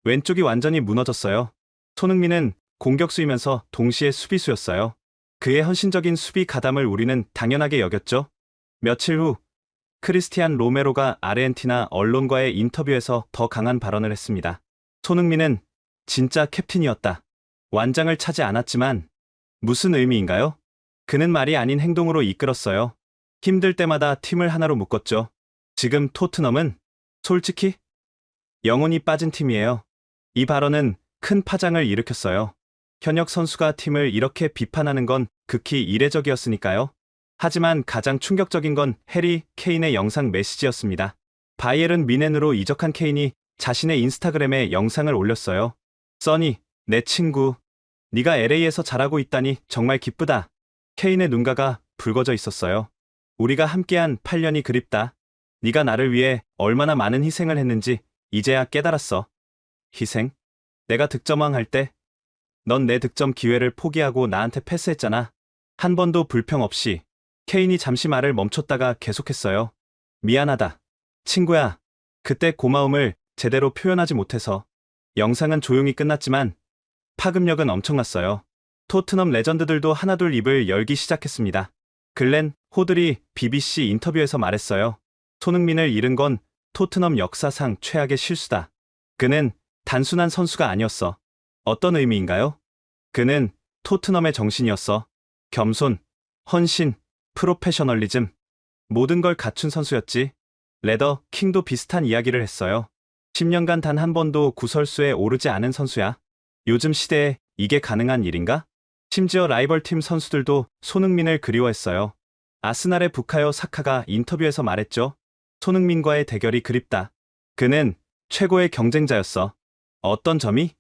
왼쪽이 완전히 무너졌어요. 손흥민은 공격수이면서 동시에 수비수였어요. 그의 헌신적인 수비 가담을 우리는 당연하게 여겼죠. 며칠 후 크리스티안 로메로가 아르헨티나 언론과의 인터뷰에서 더 강한 발언을 했습니다. 손흥민은 진짜 캡틴이었다. 완장을 차지 않았지만 무슨 의미인가요? 그는 말이 아닌 행동으로 이끌었어요. 힘들 때마다 팀을 하나로 묶었죠. 지금 토트넘은 솔직히 영혼이 빠진 팀이에요. 이 발언은 큰 파장을 일으켰어요. 현역 선수가 팀을 이렇게 비판하는 건 극히 이례적이었으니까요. 하지만 가장 충격적인 건 해리 케인의 영상 메시지였습니다. 바이에른 뮌헨으로 이적한 케인이 자신의 인스타그램에 영상을 올렸어요. 써니, 내 친구. 네가 LA에서 잘하고 있다니 정말 기쁘다. 케인의 눈가가 붉어져 있었어요. 우리가 함께한 8년이 그립다. 네가 나를 위해 얼마나 많은 희생을 했는지 이제야 깨달았어. 희생? 내가 득점왕 할 때 넌 내 득점 기회를 포기하고 나한테 패스했잖아. 한 번도 불평 없이. 케인이 잠시 말을 멈췄다가 계속했어요. 미안하다. 친구야. 그때 고마움을 제대로 표현하지 못해서. 영상은 조용히 끝났지만 파급력은 엄청났어요. 토트넘 레전드들도 하나둘 입을 열기 시작했습니다. 글렌 호들이 BBC 인터뷰에서 말했어요. 손흥민을 잃은 건 토트넘 역사상 최악의 실수다. 그는 단순한 선수가 아니었어. 어떤 의미인가요? 그는 토트넘의 정신이었어. 겸손, 헌신, 프로페셔널리즘. 모든 걸 갖춘 선수였지. 레더 킹도 비슷한 이야기를 했어요. 10년간 단 한 번도 구설수에 오르지 않은 선수야. 요즘 시대에 이게 가능한 일인가? 심지어 라이벌팀 선수들도 손흥민을 그리워했어요. 아스날의 부카요 사카가 인터뷰에서 말했죠. 손흥민과의 대결이 그립다. 그는 최고의 경쟁자였어. 어떤 점이?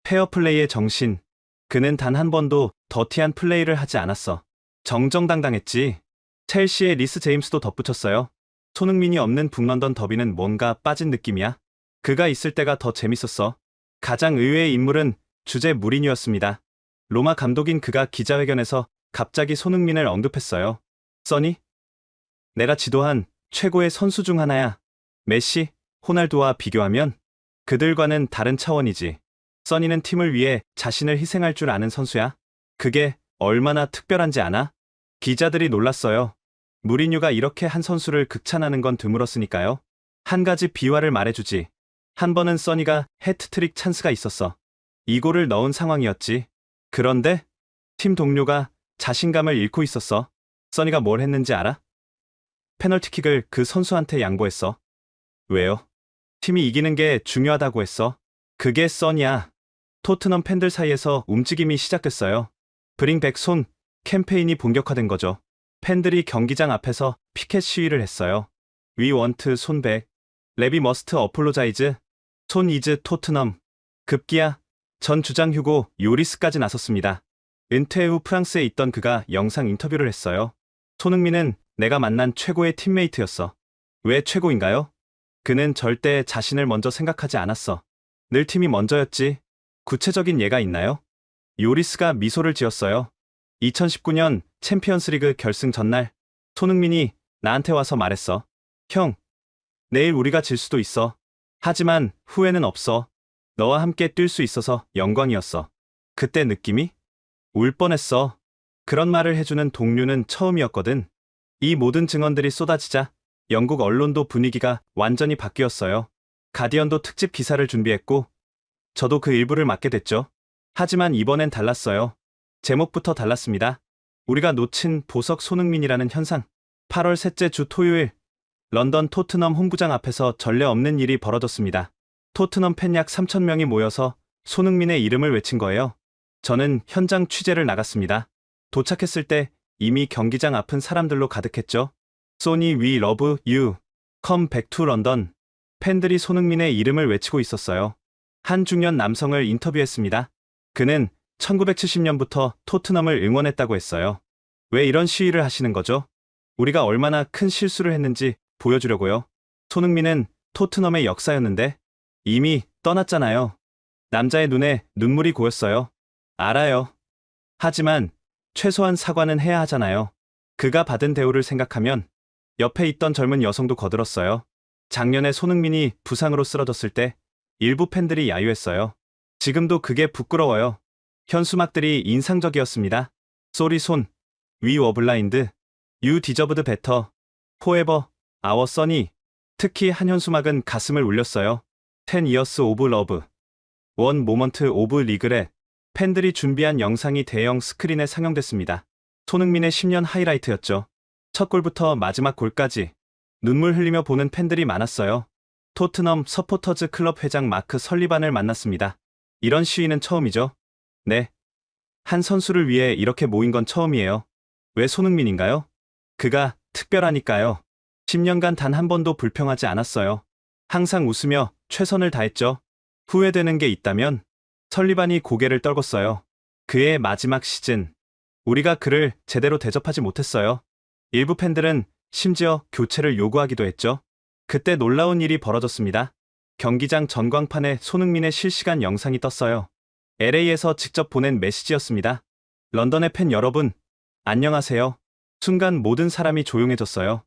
페어플레이의 정신. 그는 단 한 번도 더티한 플레이를 하지 않았어. 정정당당했지. 첼시의 리스 제임스도 덧붙였어요. 손흥민이 없는 북런던 더비는 뭔가 빠진 느낌이야. 그가 있을 때가 더 재밌었어. 가장 의외의 인물은 주제 무리뉴였습니다. 로마 감독인 그가 기자회견에서 갑자기 손흥민을 언급했어요. 써니? 내가 지도한 최고의 선수 중 하나야. 메시, 호날두와 비교하면 그들과는 다른 차원이지. 써니는 팀을 위해 자신을 희생할 줄 아는 선수야. 그게 얼마나 특별한지 아나? 기자들이 놀랐어요. 무리뉴가 이렇게 한 선수를 극찬하는 건 드물었으니까요. 한 가지 비화를 말해주지. 한 번은 써니가 해트트릭 찬스가 있었어. 2골을 넣은 상황이었지. 그런데 팀 동료가 자신감을 잃고 있었어. 써니가 뭘 했는지 알아? 페널티킥을 그 선수한테 양보했어. 왜요? 팀이 이기는 게 중요하다고 했어. 그게 써니야. 토트넘 팬들 사이에서 움직임이 시작됐어요. 브링백 손 캠페인이 본격화된 거죠. 팬들이 경기장 앞에서 피켓 시위를 했어요. We want 손백. 레비 머스트 어폴로자이즈. 손 이즈 토트넘. 급기야 전 주장 휴고 요리스까지 나섰습니다. 은퇴 후 프랑스에 있던 그가 영상 인터뷰를 했어요. 손흥민은 내가 만난 최고의 팀메이트였어. 왜 최고인가요? 그는 절대 자신을 먼저 생각하지 않았어. 늘 팀이 먼저였지. 구체적인 예가 있나요? 요리스가 미소를 지었어요. 2019년 챔피언스리그 결승 전날 손흥민이 나한테 와서 말했어. 형, 내일 우리가 질 수도 있어. 하지만 후회는 없어. 너와 함께 뛸 수 있어서 영광이었어. 그때 느낌이? 울 뻔했어. 그런 말을 해주는 동료는 처음이었거든. 이 모든 증언들이 쏟아지자 영국 언론도 분위기가 완전히 바뀌었어요. 가디언도 특집 기사를 준비했고 저도 그 일부를 맡게 됐죠. 하지만 이번엔 달랐어요. 제목부터 달랐습니다. 우리가 놓친 보석 손흥민이라는 현상. 8월 셋째 주 토요일 런던 토트넘 홈구장 앞에서 전례 없는 일이 벌어졌습니다. 토트넘 팬 약 3,000명이 모여서 손흥민의 이름을 외친 거예요. 저는 현장 취재를 나갔습니다. 도착했을 때 이미 경기장 앞은 사람들로 가득했죠. 소니 We Love You, Come Back to London. 팬들이 손흥민의 이름을 외치고 있었어요. 한 중년 남성을 인터뷰했습니다. 그는 1970년부터 토트넘을 응원했다고 했어요. 왜 이런 시위를 하시는 거죠? 우리가 얼마나 큰 실수를 했는지 보여주려고요. 손흥민은 토트넘의 역사였는데 이미 떠났잖아요. 남자의 눈에 눈물이 고였어요. 알아요. 하지만 최소한 사과는 해야 하잖아요. 그가 받은 대우를 생각하면 옆에 있던 젊은 여성도 거들었어요. 작년에 손흥민이 부상으로 쓰러졌을 때 일부 팬들이 야유했어요. 지금도 그게 부끄러워요. 현수막들이 인상적이었습니다. 쏘리 손, We were blind, You deserved better, Forever, Our Sonny. 특히 한 현수막은 가슴을 울렸어요. 10 years of love, One moment of regret. 팬들이 준비한 영상이 대형 스크린에 상영됐습니다. 손흥민의 10년 하이라이트였죠. 첫 골부터 마지막 골까지 눈물 흘리며 보는 팬들이 많았어요. 토트넘 서포터즈 클럽 회장 마크 설리반을 만났습니다. 이런 시위는 처음이죠. 네. 한 선수를 위해 이렇게 모인 건 처음이에요. 왜 손흥민인가요? 그가 특별하니까요. 10년간 단 한 번도 불평하지 않았어요. 항상 웃으며 최선을 다했죠. 후회되는 게 있다면? 설리반이 고개를 떨궜어요. 그의 마지막 시즌. 우리가 그를 제대로 대접하지 못했어요. 일부 팬들은 심지어 교체를 요구하기도 했죠. 그때 놀라운 일이 벌어졌습니다. 경기장 전광판에 손흥민의 실시간 영상이 떴어요. LA에서 직접 보낸 메시지였습니다. 런던의 팬 여러분, 안녕하세요. 순간 모든 사람이 조용해졌어요.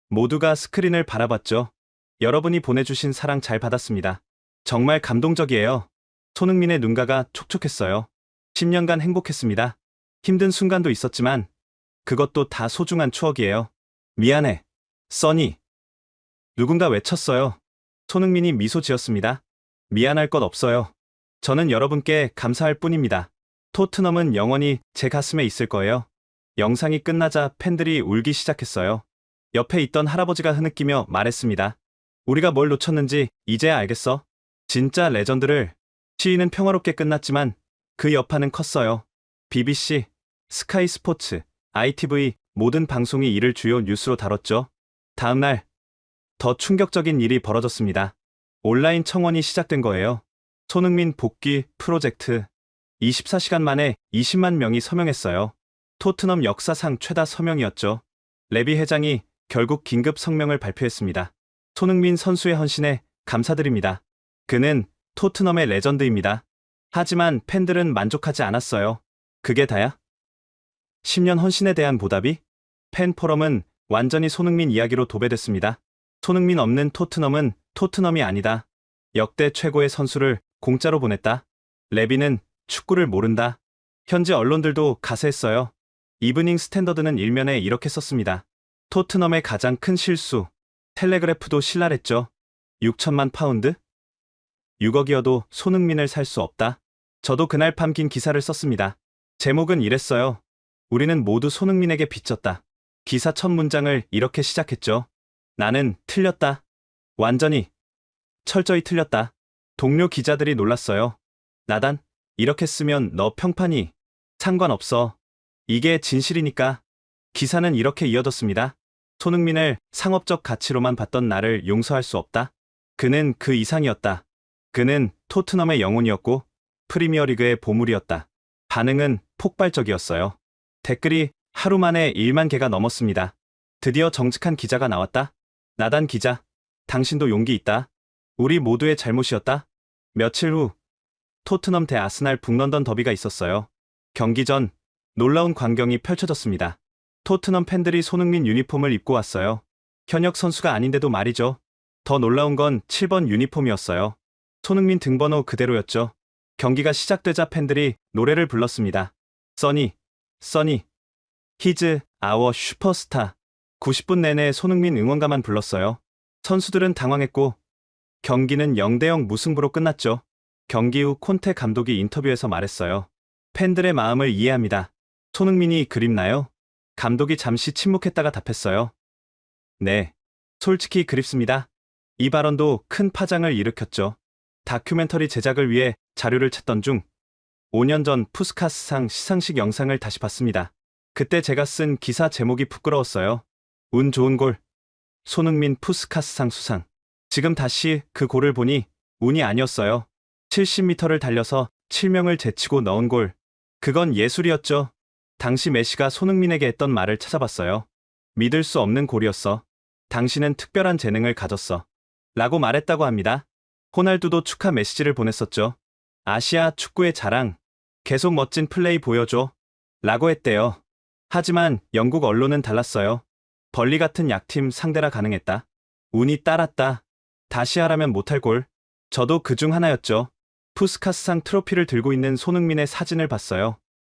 모두가 스크린을 바라봤죠. 여러분이 보내주신 사랑 잘 받았습니다. 정말 감동적이에요. 손흥민의 눈가가 촉촉했어요. 10년간 행복했습니다. 힘든 순간도 있었지만 그것도 다 소중한 추억이에요. 미안해, 써니. 누군가 외쳤어요. 손흥민이 미소 지었습니다. 미안할 것 없어요. 저는 여러분께 감사할 뿐입니다. 토트넘은 영원히 제 가슴에 있을 거예요. 영상이 끝나자 팬들이 울기 시작했어요. 옆에 있던 할아버지가 흐느끼며 말했습니다. 우리가 뭘 놓쳤는지 이제야 알겠어. 진짜 레전드를. 시위는 평화롭게 끝났지만 그 여파는 컸어요. BBC, 스카이 스포츠, ITV 모든 방송이 이를 주요 뉴스로 다뤘죠. 다음 날 더 충격적인 일이 벌어졌습니다. 온라인 청원이 시작된 거예요. 손흥민 복귀 프로젝트. 24시간 만에 20만 명이 서명했어요. 토트넘 역사상 최다 서명이었죠. 레비 회장이 결국 긴급 성명을 발표했습니다. 손흥민 선수의 헌신에 감사드립니다. 그는 토트넘의 레전드입니다. 하지만 팬들은 만족하지 않았어요. 그게 다야? 10년 헌신에 대한 보답이? 팬 포럼은 완전히 손흥민 이야기로 도배됐습니다. 손흥민 없는 토트넘은 토트넘이 아니다. 역대 최고의 선수를 공짜로 보냈다. 레비는 축구를 모른다. 현지 언론들도 가세했어요. 이브닝 스탠더드는 일면에 이렇게 썼습니다. 토트넘의 가장 큰 실수. 텔레그래프도 신랄했죠. 6천만 파운드? 6억이어도 손흥민을 살 수 없다. 저도 그날 밤 긴 기사를 썼습니다. 제목은 이랬어요. 우리는 모두 손흥민에게 빚졌다. 기사 첫 문장을 이렇게 시작했죠. 나는 틀렸다. 완전히, 철저히 틀렸다. 동료 기자들이 놀랐어요. 나단, 이렇게 쓰면 너 평판이 상관없어. 이게 진실이니까. 기사는 이렇게 이어졌습니다. 손흥민을 상업적 가치로만 봤던 나를 용서할 수 없다. 그는 그 이상이었다. 그는 토트넘의 영혼이었고 프리미어리그의 보물이었다. 반응은 폭발적이었어요. 댓글이 하루 만에 1만 개가 넘었습니다. 드디어 정직한 기자가 나왔다. 나단 기자, 당신도 용기 있다. 우리 모두의 잘못이었다. 며칠 후 토트넘 대 아스날 북런던 더비가 있었어요. 경기 전 놀라운 광경이 펼쳐졌습니다. 토트넘 팬들이 손흥민 유니폼을 입고 왔어요. 현역 선수가 아닌데도 말이죠. 더 놀라운 건 7번 유니폼이었어요. 손흥민 등번호 그대로였죠. 경기가 시작되자 팬들이 노래를 불렀습니다. 써니, 써니, 히즈, 아워 슈퍼스타. 90분 내내 손흥민 응원가만 불렀어요. 선수들은 당황했고 경기는 0대0 무승부로 끝났죠. 경기 후 콘테 감독이 인터뷰에서 말했어요. 팬들의 마음을 이해합니다. 손흥민이 그립나요? 감독이 잠시 침묵했다가 답했어요. 네, 솔직히 그립습니다. 이 발언도 큰 파장을 일으켰죠. 다큐멘터리 제작을 위해 자료를 찾던 중 5년 전 푸스카스상 시상식 영상을 다시 봤습니다. 그때 제가 쓴 기사 제목이 부끄러웠어요. 운 좋은 골. 손흥민 푸스카스상 수상. 지금 다시 그 골을 보니 운이 아니었어요. 70m를 달려서 7명을 제치고 넣은 골. 그건 예술이었죠. 당시 메시가 손흥민에게 했던 말을 찾아봤어요. 믿을 수 없는 골이었어. 당신은 특별한 재능을 가졌어. 라고 말했다고 합니다. 호날두도 축하 메시지를 보냈었죠. 아시아 축구의 자랑. 계속 멋진 플레이 보여줘. 라고 했대요. 하지만 영국 언론은 달랐어요. 벌리 같은 약팀 상대라 가능했다. 운이 따랐다. 다시 하라면 못할 골. 저도 그중 하나였죠. 푸스카스상 트로피를 들고 있는 손흥민의 사진을 봤어요.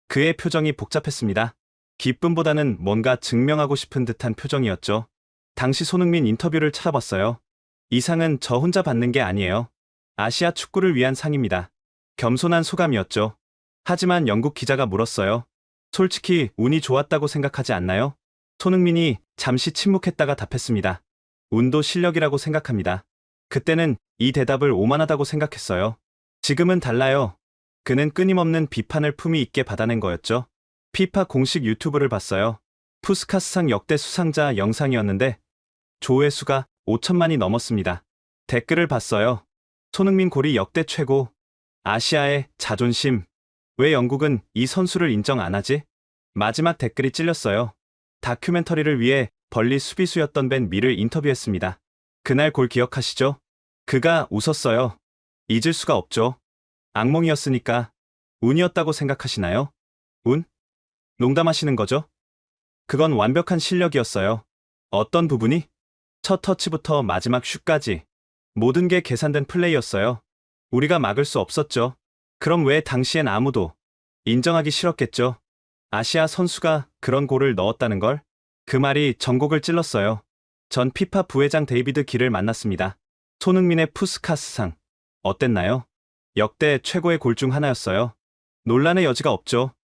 그의 표정이 복잡했습니다. 기쁨보다는 뭔가 증명하고 싶은 듯한 표정이었죠. 당시 손흥민 인터뷰를 찾아봤어요. 이 상은 저 혼자 받는 게 아니에요. 아시아 축구를 위한 상입니다. 겸손한 소감이었죠. 하지만 영국 기자가 물었어요. 솔직히 운이 좋았다고 생각하지 않나요? 손흥민이 잠시 침묵했다가 답했습니다. 운도 실력이라고 생각합니다. 그때는 이 대답을 오만하다고 생각했어요. 지금은 달라요. 그는 끊임없는 비판을 품위 있게 받아낸 거였죠. 피파 공식 유튜브를 봤어요. 푸스카스상 역대 수상자 영상이었는데 조회수가 5천만이 넘었습니다. 댓글을 봤어요. 손흥민 골이 역대 최고. 아시아의 자존심. 왜 영국은 이 선수를 인정 안 하지? 마지막 댓글이 찔렸어요. 다큐멘터리를 위해 벌리 수비수였던 벤 미를 인터뷰했습니다. 그날 골 기억하시죠? 그가 웃었어요. 잊을 수가 없죠. 악몽이었으니까. 운이었다고 생각하시나요? 운? 농담하시는 거죠? 그건 완벽한 실력이었어요. 어떤 부분이? 첫 터치부터 마지막 슛까지. 모든 게 계산된 플레이였어요. 우리가 막을 수 없었죠. 그럼 왜 당시엔 아무도 인정하기 싫었겠죠? 아시아 선수가 그런 골을 넣었다는 걸? 그 말이 전곡을 찔렀어요. 전 피파 부회장 데이비드 길을 만났습니다. 손흥민의 푸스카스상. 어땠나요? 역대 최고의 골 중 하나였어요. 논란의 여지가 없죠.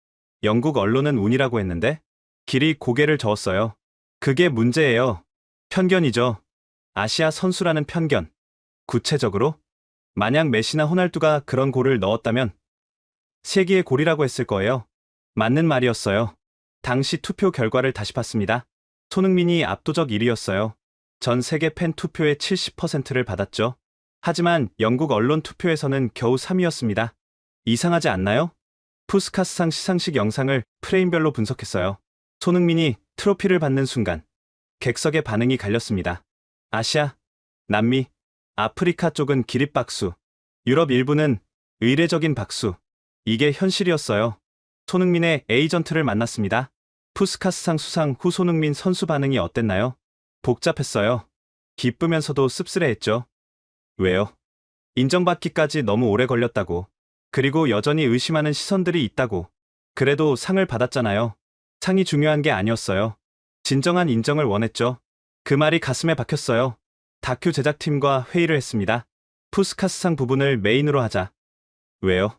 영국 언론은 운이라고 했는데 길이 고개를 저었어요. 그게 문제예요. 편견이죠. 아시아 선수라는 편견. 구체적으로 만약 메시나 호날두가 그런 골을 넣었다면 세기의 골이라고 했을 거예요. 맞는 말이었어요. 당시 투표 결과를 다시 봤습니다. 손흥민이 압도적 1위였어요. 전 세계 팬 투표의 70%를 받았죠. 하지만 영국 언론 투표에서는 겨우 3위였습니다. 이상하지 않나요? 푸스카스상 시상식 영상을 프레임별로 분석했어요. 손흥민이 트로피를 받는 순간 객석의 반응이 갈렸습니다. 아시아, 남미, 아프리카 쪽은 기립박수, 유럽 일부는 의례적인 박수. 이게 현실이었어요. 손흥민의 에이전트를 만났습니다. 푸스카스상 수상 후 손흥민 선수 반응이 어땠나요? 복잡했어요. 기쁘면서도 씁쓸해했죠. 왜요? 인정받기까지 너무 오래 걸렸다고. 그리고 여전히 의심하는 시선들이 있다고. 그래도 상을 받았잖아요. 상이 중요한 게 아니었어요. 진정한 인정을 원했죠. 그 말이 가슴에 박혔어요. 다큐 제작팀과 회의를 했습니다. 푸스카스상 부분을 메인으로 하자. 왜요?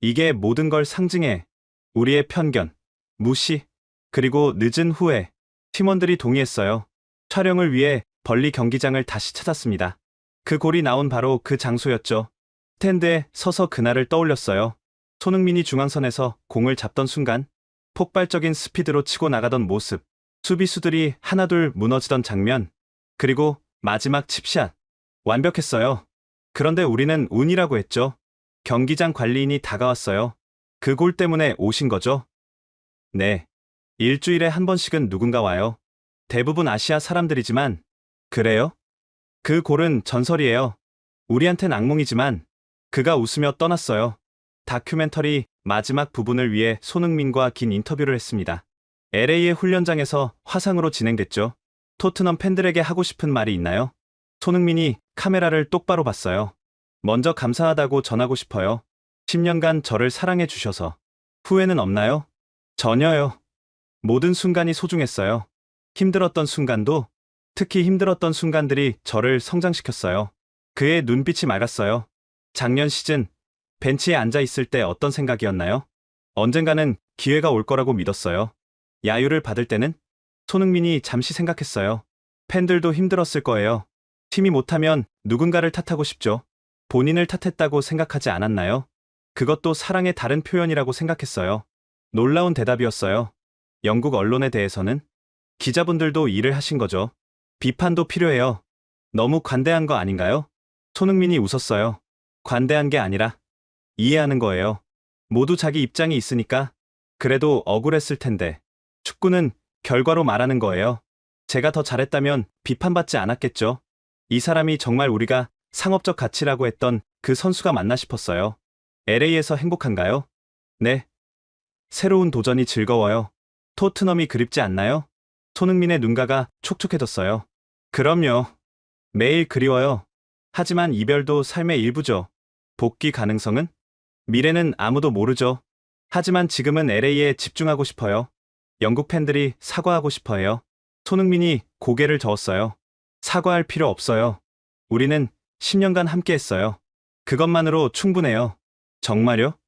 이게 모든 걸 상징해. 우리의 편견, 무시, 그리고 늦은 후회. 팀원들이 동의했어요. 촬영을 위해 벌리 경기장을 다시 찾았습니다. 그 골이 나온 바로 그 장소였죠. 스탠드에 서서 그날을 떠올렸어요. 손흥민이 중앙선에서 공을 잡던 순간 폭발적인 스피드로 치고 나가던 모습, 수비수들이 하나둘 무너지던 장면, 그리고 마지막 칩샷. 완벽했어요. 그런데 우리는 운이라고 했죠. 경기장 관리인이 다가왔어요. 그 골 때문에 오신 거죠? 네. 일주일에 한 번씩은 누군가 와요. 대부분 아시아 사람들이지만. 그래요? 그 골은 전설이에요. 우리한텐 악몽이지만 그가 웃으며 떠났어요. 다큐멘터리 마지막 부분을 위해 손흥민과 긴 인터뷰를 했습니다. LA의 훈련장에서 화상으로 진행됐죠. 토트넘 팬들에게 하고 싶은 말이 있나요? 손흥민이 카메라를 똑바로 봤어요. 먼저 감사하다고 전하고 싶어요. 10년간 저를 사랑해 주셔서. 후회는 없나요? 전혀요. 모든 순간이 소중했어요. 힘들었던 순간도, 특히 힘들었던 순간들이 저를 성장시켰어요. 그의 눈빛이 맑았어요. 작년 시즌, 벤치에 앉아 있을 때 어떤 생각이었나요? 언젠가는 기회가 올 거라고 믿었어요. 야유를 받을 때는 손흥민이 잠시 생각했어요. 팬들도 힘들었을 거예요. 팀이 못하면 누군가를 탓하고 싶죠. 본인을 탓했다고 생각하지 않았나요? 그것도 사랑의 다른 표현이라고 생각했어요. 놀라운 대답이었어요. 영국 언론에 대해서는 기자분들도 일을 하신 거죠. 비판도 필요해요. 너무 관대한 거 아닌가요? 손흥민이 웃었어요. 관대한 게 아니라 이해하는 거예요. 모두 자기 입장이 있으니까. 그래도 억울했을 텐데. 축구는 결과로 말하는 거예요. 제가 더 잘했다면 비판받지 않았겠죠. 이 사람이 정말 우리가 상업적 가치라고 했던 그 선수가 맞나 싶었어요. LA에서 행복한가요? 네. 새로운 도전이 즐거워요. 토트넘이 그립지 않나요? 손흥민의 눈가가 촉촉해졌어요. 그럼요. 매일 그리워요. 하지만 이별도 삶의 일부죠. 복귀 가능성은? 미래는 아무도 모르죠. 하지만 지금은 LA에 집중하고 싶어요. 영국 팬들이 사과하고 싶어 해요. 손흥민이 고개를 저었어요. 사과할 필요 없어요. 우리는 10년간 함께 했어요. 그것만으로 충분해요. 정말요?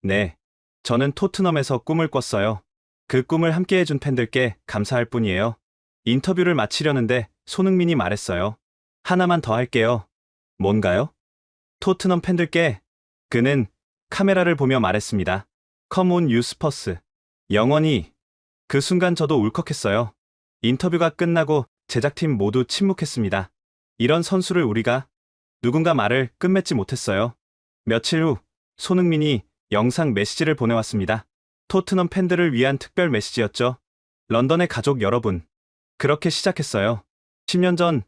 네. 저는 토트넘에서 꿈을 꿨어요. 그 꿈을 함께 해준 팬들께 감사할 뿐이에요. 인터뷰를 마치려는데 손흥민이 말했어요. 하나만 더 할게요. 뭔가요? 토트넘 팬들께. 그는 카메라를 보며 말했습니다. Come on you Spurs. 영원히. 그 순간 저도 울컥했어요. 인터뷰가 끝나고 제작팀 모두 침묵했습니다. 이런 선수를 우리가. 누군가 말을 끝맺지 못했어요. 며칠 후 손흥민이 영상 메시지를 보내왔습니다. 토트넘 팬들을 위한 특별 메시지였죠. 런던의 가족 여러분. 그렇게 시작했어요. 10년 전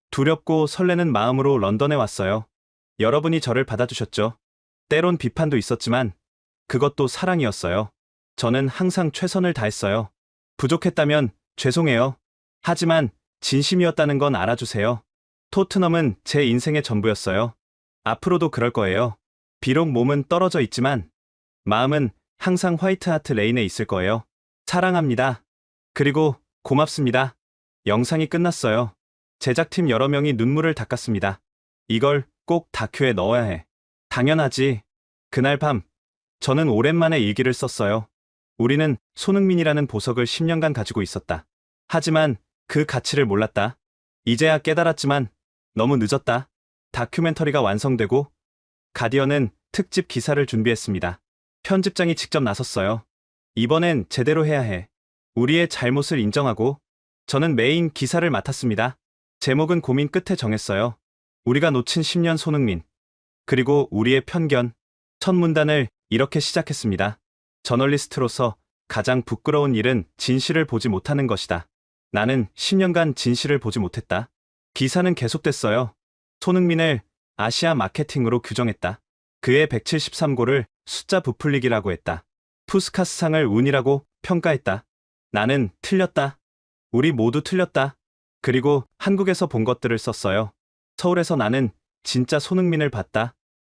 두렵고 설레는 마음으로 런던에 왔어요. 여러분이 저를 받아주셨죠. 때론 비판도 있었지만 그것도 사랑이었어요. 저는 항상 최선을 다했어요. 부족했다면 죄송해요. 하지만 진심이었다는 건 알아주세요. 토트넘은 제 인생의 전부였어요. 앞으로도 그럴 거예요. 비록 몸은 떨어져 있지만 마음은 항상 화이트하트 레인에 있을 거예요. 사랑합니다. 그리고 고맙습니다. 영상이 끝났어요. 제작팀 여러 명이 눈물을 닦았습니다. 이걸 꼭 다큐에 넣어야 해. 당연하지. 그날 밤 저는 오랜만에 일기를 썼어요. 우리는 손흥민이라는 보석을 10년간 가지고 있었다. 하지만 그 가치를 몰랐다. 이제야 깨달았지만 너무 늦었다. 다큐멘터리가 완성되고 가디언은 특집 기사를 준비했습니다. 편집장이 직접 나섰어요. 이번엔 제대로 해야 해. 우리의 잘못을 인정하고. 저는 메인 기사를 맡았습니다. 제목은 고민 끝에 정했어요. 우리가 놓친 10년 손흥민. 그리고 우리의 편견. 첫 문단을 이렇게 시작했습니다. 저널리스트로서 가장 부끄러운 일은 진실을 보지 못하는 것이다. 나는 10년간 진실을 보지 못했다. 기사는 계속됐어요. 손흥민을 아시아 마케팅으로 규정했다. 그의 173골을 숫자 부풀리기라고 했다. 푸스카스상을 운이라고 평가했다. 나는 틀렸다. 우리 모두 틀렸다. 그리고 한국에서 본 것들을 썼어요. 서울에서 나는 진짜 손흥민을 봤다.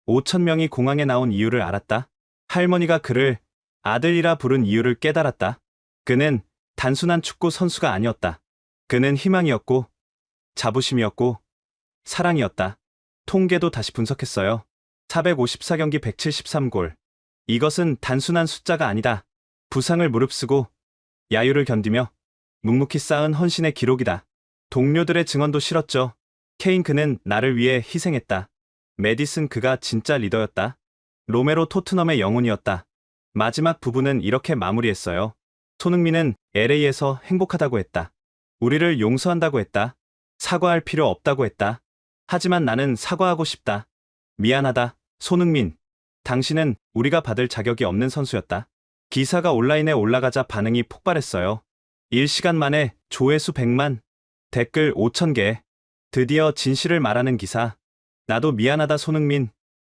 5천 명이 공항에 나온 이유를 알았다. 할머니가 그를 아들이라 부른 이유를 깨달았다. 그는 단순한 축구 선수가 아니었다. 그는 희망이었고, 자부심이었고, 사랑이었다. 통계도 다시 분석했어요. 454경기 173골. 이것은 단순한 숫자가 아니다. 부상을 무릅쓰고 야유를 견디며 묵묵히 쌓은 헌신의 기록이다. 동료들의 증언도 실었죠. 케인 그는 나를 위해 희생했다. 메디슨 그가 진짜 리더였다. 로메로 토트넘의 영혼이었다. 마지막 부분은 이렇게 마무리했어요. 손흥민은 LA에서 행복하다고 했다. 우리를 용서한다고 했다. 사과할 필요 없다고 했다. 하지만 나는 사과하고 싶다. 미안하다, 손흥민. 당신은 우리가 받을 자격이 없는 선수였다. 기사가 온라인에 올라가자 반응이 폭발했어요. 1시간 만에 조회수 100만, 댓글 5,000개. 드디어 진실을 말하는 기사. 나도 미안하다 손흥민.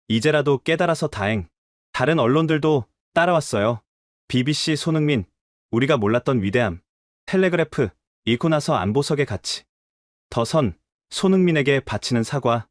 이제라도 깨달아서 다행. 다른 언론들도 따라왔어요. BBC 손흥민. 우리가 몰랐던 위대함. 텔레그래프, 읽고 나서 안보석의 가치. 더선, 손흥민에게 바치는 사과.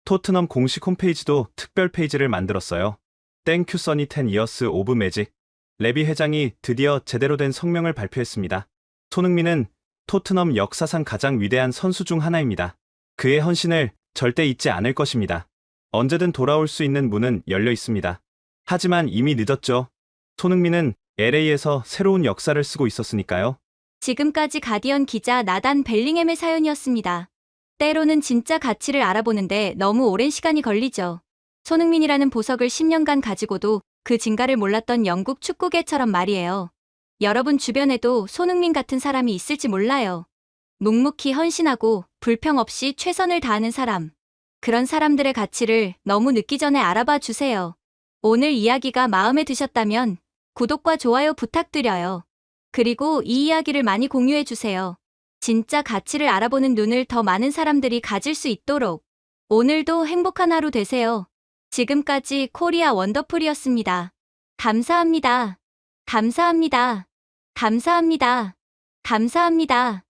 토트넘 공식 홈페이지도 특별 페이지를 만들었어요. 땡큐 써니 10 years of magic. 레비 회장이 드디어 제대로 된 성명을 발표했습니다. 손흥민은 토트넘 역사상 가장 위대한 선수 중 하나입니다. 그의 헌신을 절대 잊지 않을 것입니다. 언제든 돌아올 수 있는 문은 열려 있습니다. 하지만 이미 늦었죠. 손흥민은 LA에서 새로운 역사를 쓰고 있었으니까요. 지금까지 가디언 기자 나단 벨링햄의 사연이었습니다. 때로는 진짜 가치를 알아보는데 너무 오랜 시간이 걸리죠. 손흥민이라는 보석을 10년간 가지고도 그 진가를 몰랐던 영국 축구계처럼 말이에요. 여러분 주변에도 손흥민 같은 사람이 있을지 몰라요. 묵묵히 헌신하고 불평 없이 최선을 다하는 사람. 그런 사람들의 가치를 너무 늦기 전에 알아봐 주세요. 오늘 이야기가 마음에 드셨다면 구독과 좋아요 부탁드려요. 그리고 이 이야기를 많이 공유해 주세요. 진짜 가치를 알아보는 눈을 더 많은 사람들이 가질 수 있도록. 오늘도 행복한 하루 되세요. 지금까지 코리아 원더풀이었습니다. 감사합니다. 감사합니다. 감사합니다. 감사합니다.